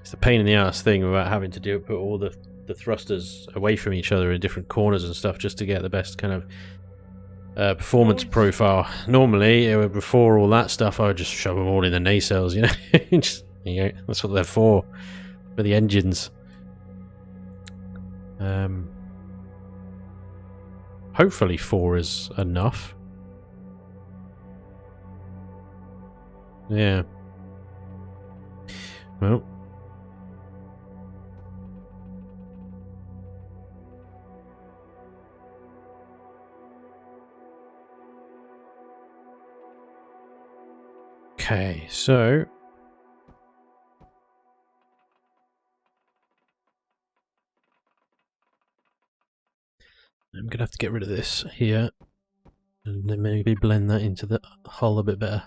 It's the pain in the ass thing about having to put all the thrusters away from each other in different corners and stuff just to get the best kind of performance profile. Normally, before all that stuff, I would just shove them all in the nacelles, you know. Just, you know, that's what they're for the engines. Hopefully 4 is enough. Yeah. Well. Okay, so I'm gonna have to get rid of this here and then maybe blend that into the hull a bit better.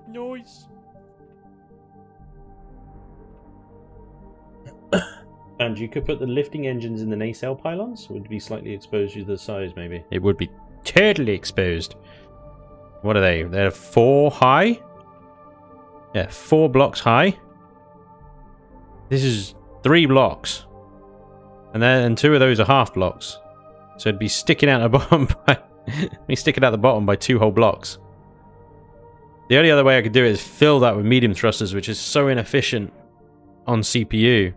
Noise. And you could put the lifting engines in the nacelle pylons. Would be slightly exposed to the size, maybe. It would be totally exposed. What are they? They're 4 high? Yeah, 4 blocks high. This is 3 blocks. And 2 of those are half blocks. So it'd be sticking out the bottom by 2 whole blocks. The only other way I could do it is fill that with medium thrusters, which is so inefficient on CPU.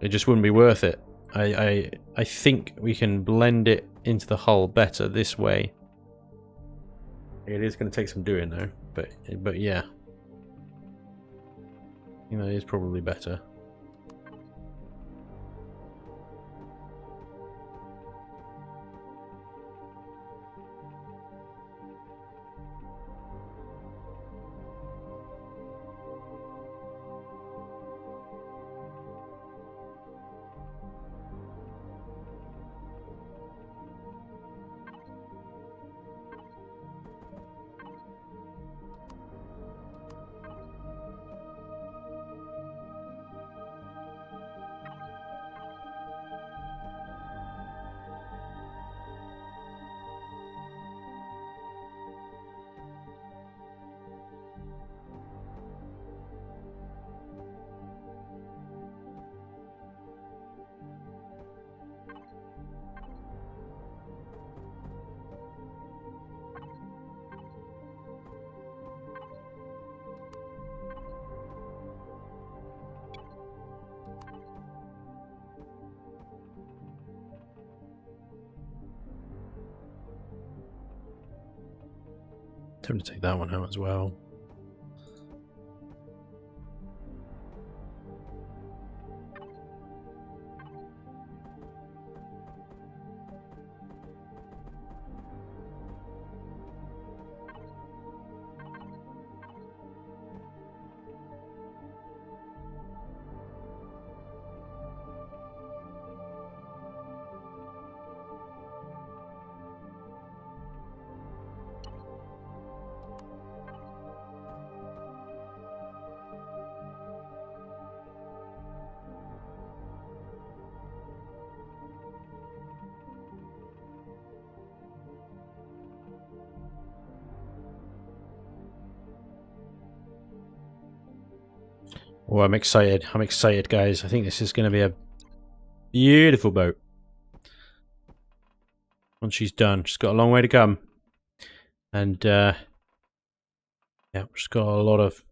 It just wouldn't be worth it. I think we can blend it into the hull better this way. It is going to take some doing though, but yeah. You know, it is probably better. Time to take that one out as well. Oh, I'm excited. I'm excited, guys. I think this is going to be a beautiful boat. Once she's done, she's got a long way to come. And, yeah, she's got a lot of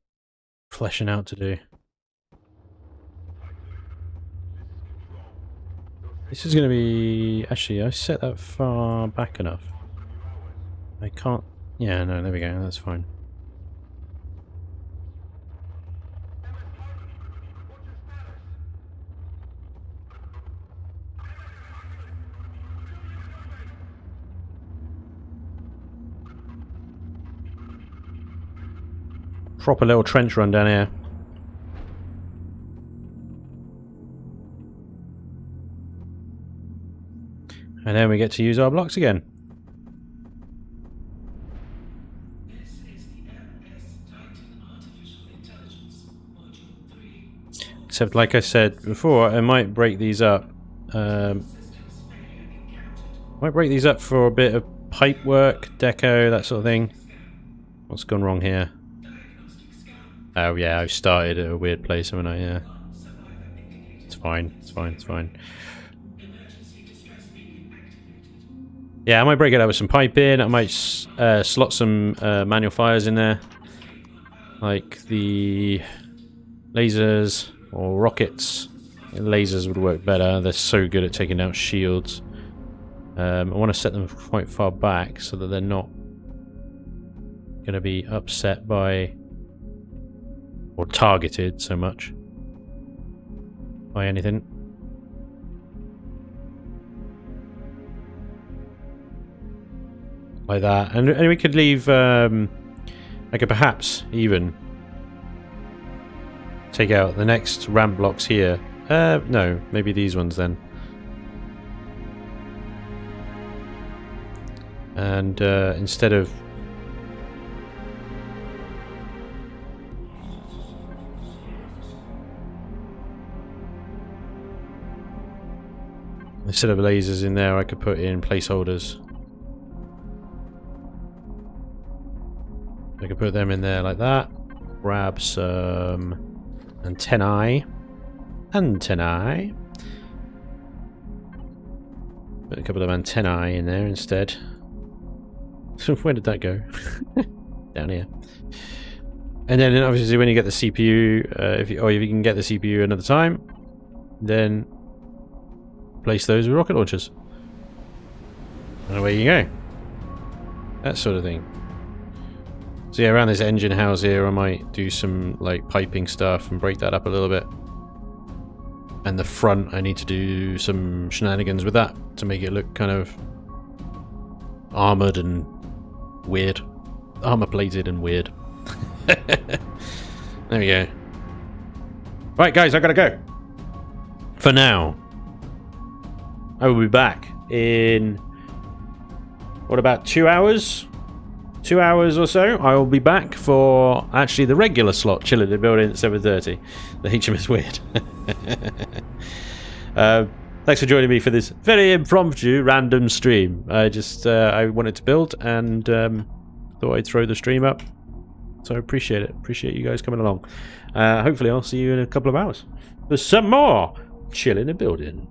fleshing out to do. This is going to be... Actually, I set that far back enough. I can't... Yeah, no, there we go. That's fine. Proper little trench run down here. And then we get to use our blocks again. This is the MS Titan Artificial Intelligence Module 3. Except, like I said before, I might break these up. Might break these up for a bit of pipe work, deco, that sort of thing. What's gone wrong here? Oh yeah, I've started at a weird place, haven't I? Yeah. It's fine, it's fine, it's fine. Yeah, I might break it up with some pipe in. I might slot some manual fires in there. Like the lasers or rockets. Lasers would work better. They're so good at taking out shields. I want to set them quite far back so that they're not going to be upset by... or targeted so much by anything. Like that. And we could leave, I could perhaps even take out the next ramp blocks here. No, maybe these ones then. And instead of Instead of lasers in there, I could put in placeholders. I could put them in there like that. Grab some antennae. Antennae. Put a couple of antennae in there instead. Where did that go? Down here. And then obviously when you get the CPU, if you can get the CPU another time, then place those with rocket launchers. And away you go. That sort of thing. So yeah, around this engine house here, I might do some like piping stuff and break that up a little bit. And the front, I need to do some shenanigans with that to make it look kind of armored and weird. Armor plated and weird. There we go. Right, guys, I gotta go. For now. I will be back in, what, about 2 hours? 2 hours or so. I will be back for actually the regular slot, Chillin in building at 7:30. The HMS Weird. Thanks for joining me for this very impromptu random stream. I wanted to build and thought I'd throw the stream up. So I appreciate it. Appreciate you guys coming along. Hopefully I'll see you in a couple of hours for some more Chillin in building.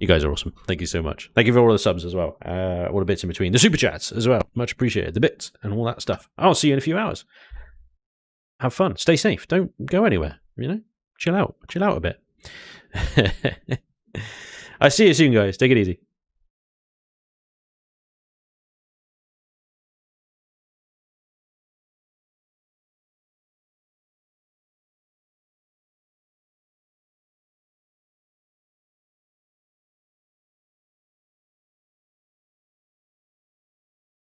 You guys are awesome. Thank you so much. Thank you for all the subs as well. All the bits in between. The super chats as well. Much appreciated. The bits and all that stuff. I'll see you in a few hours. Have fun. Stay safe. Don't go anywhere. You know? Chill out. Chill out a bit. I'll see you soon, guys. Take it easy.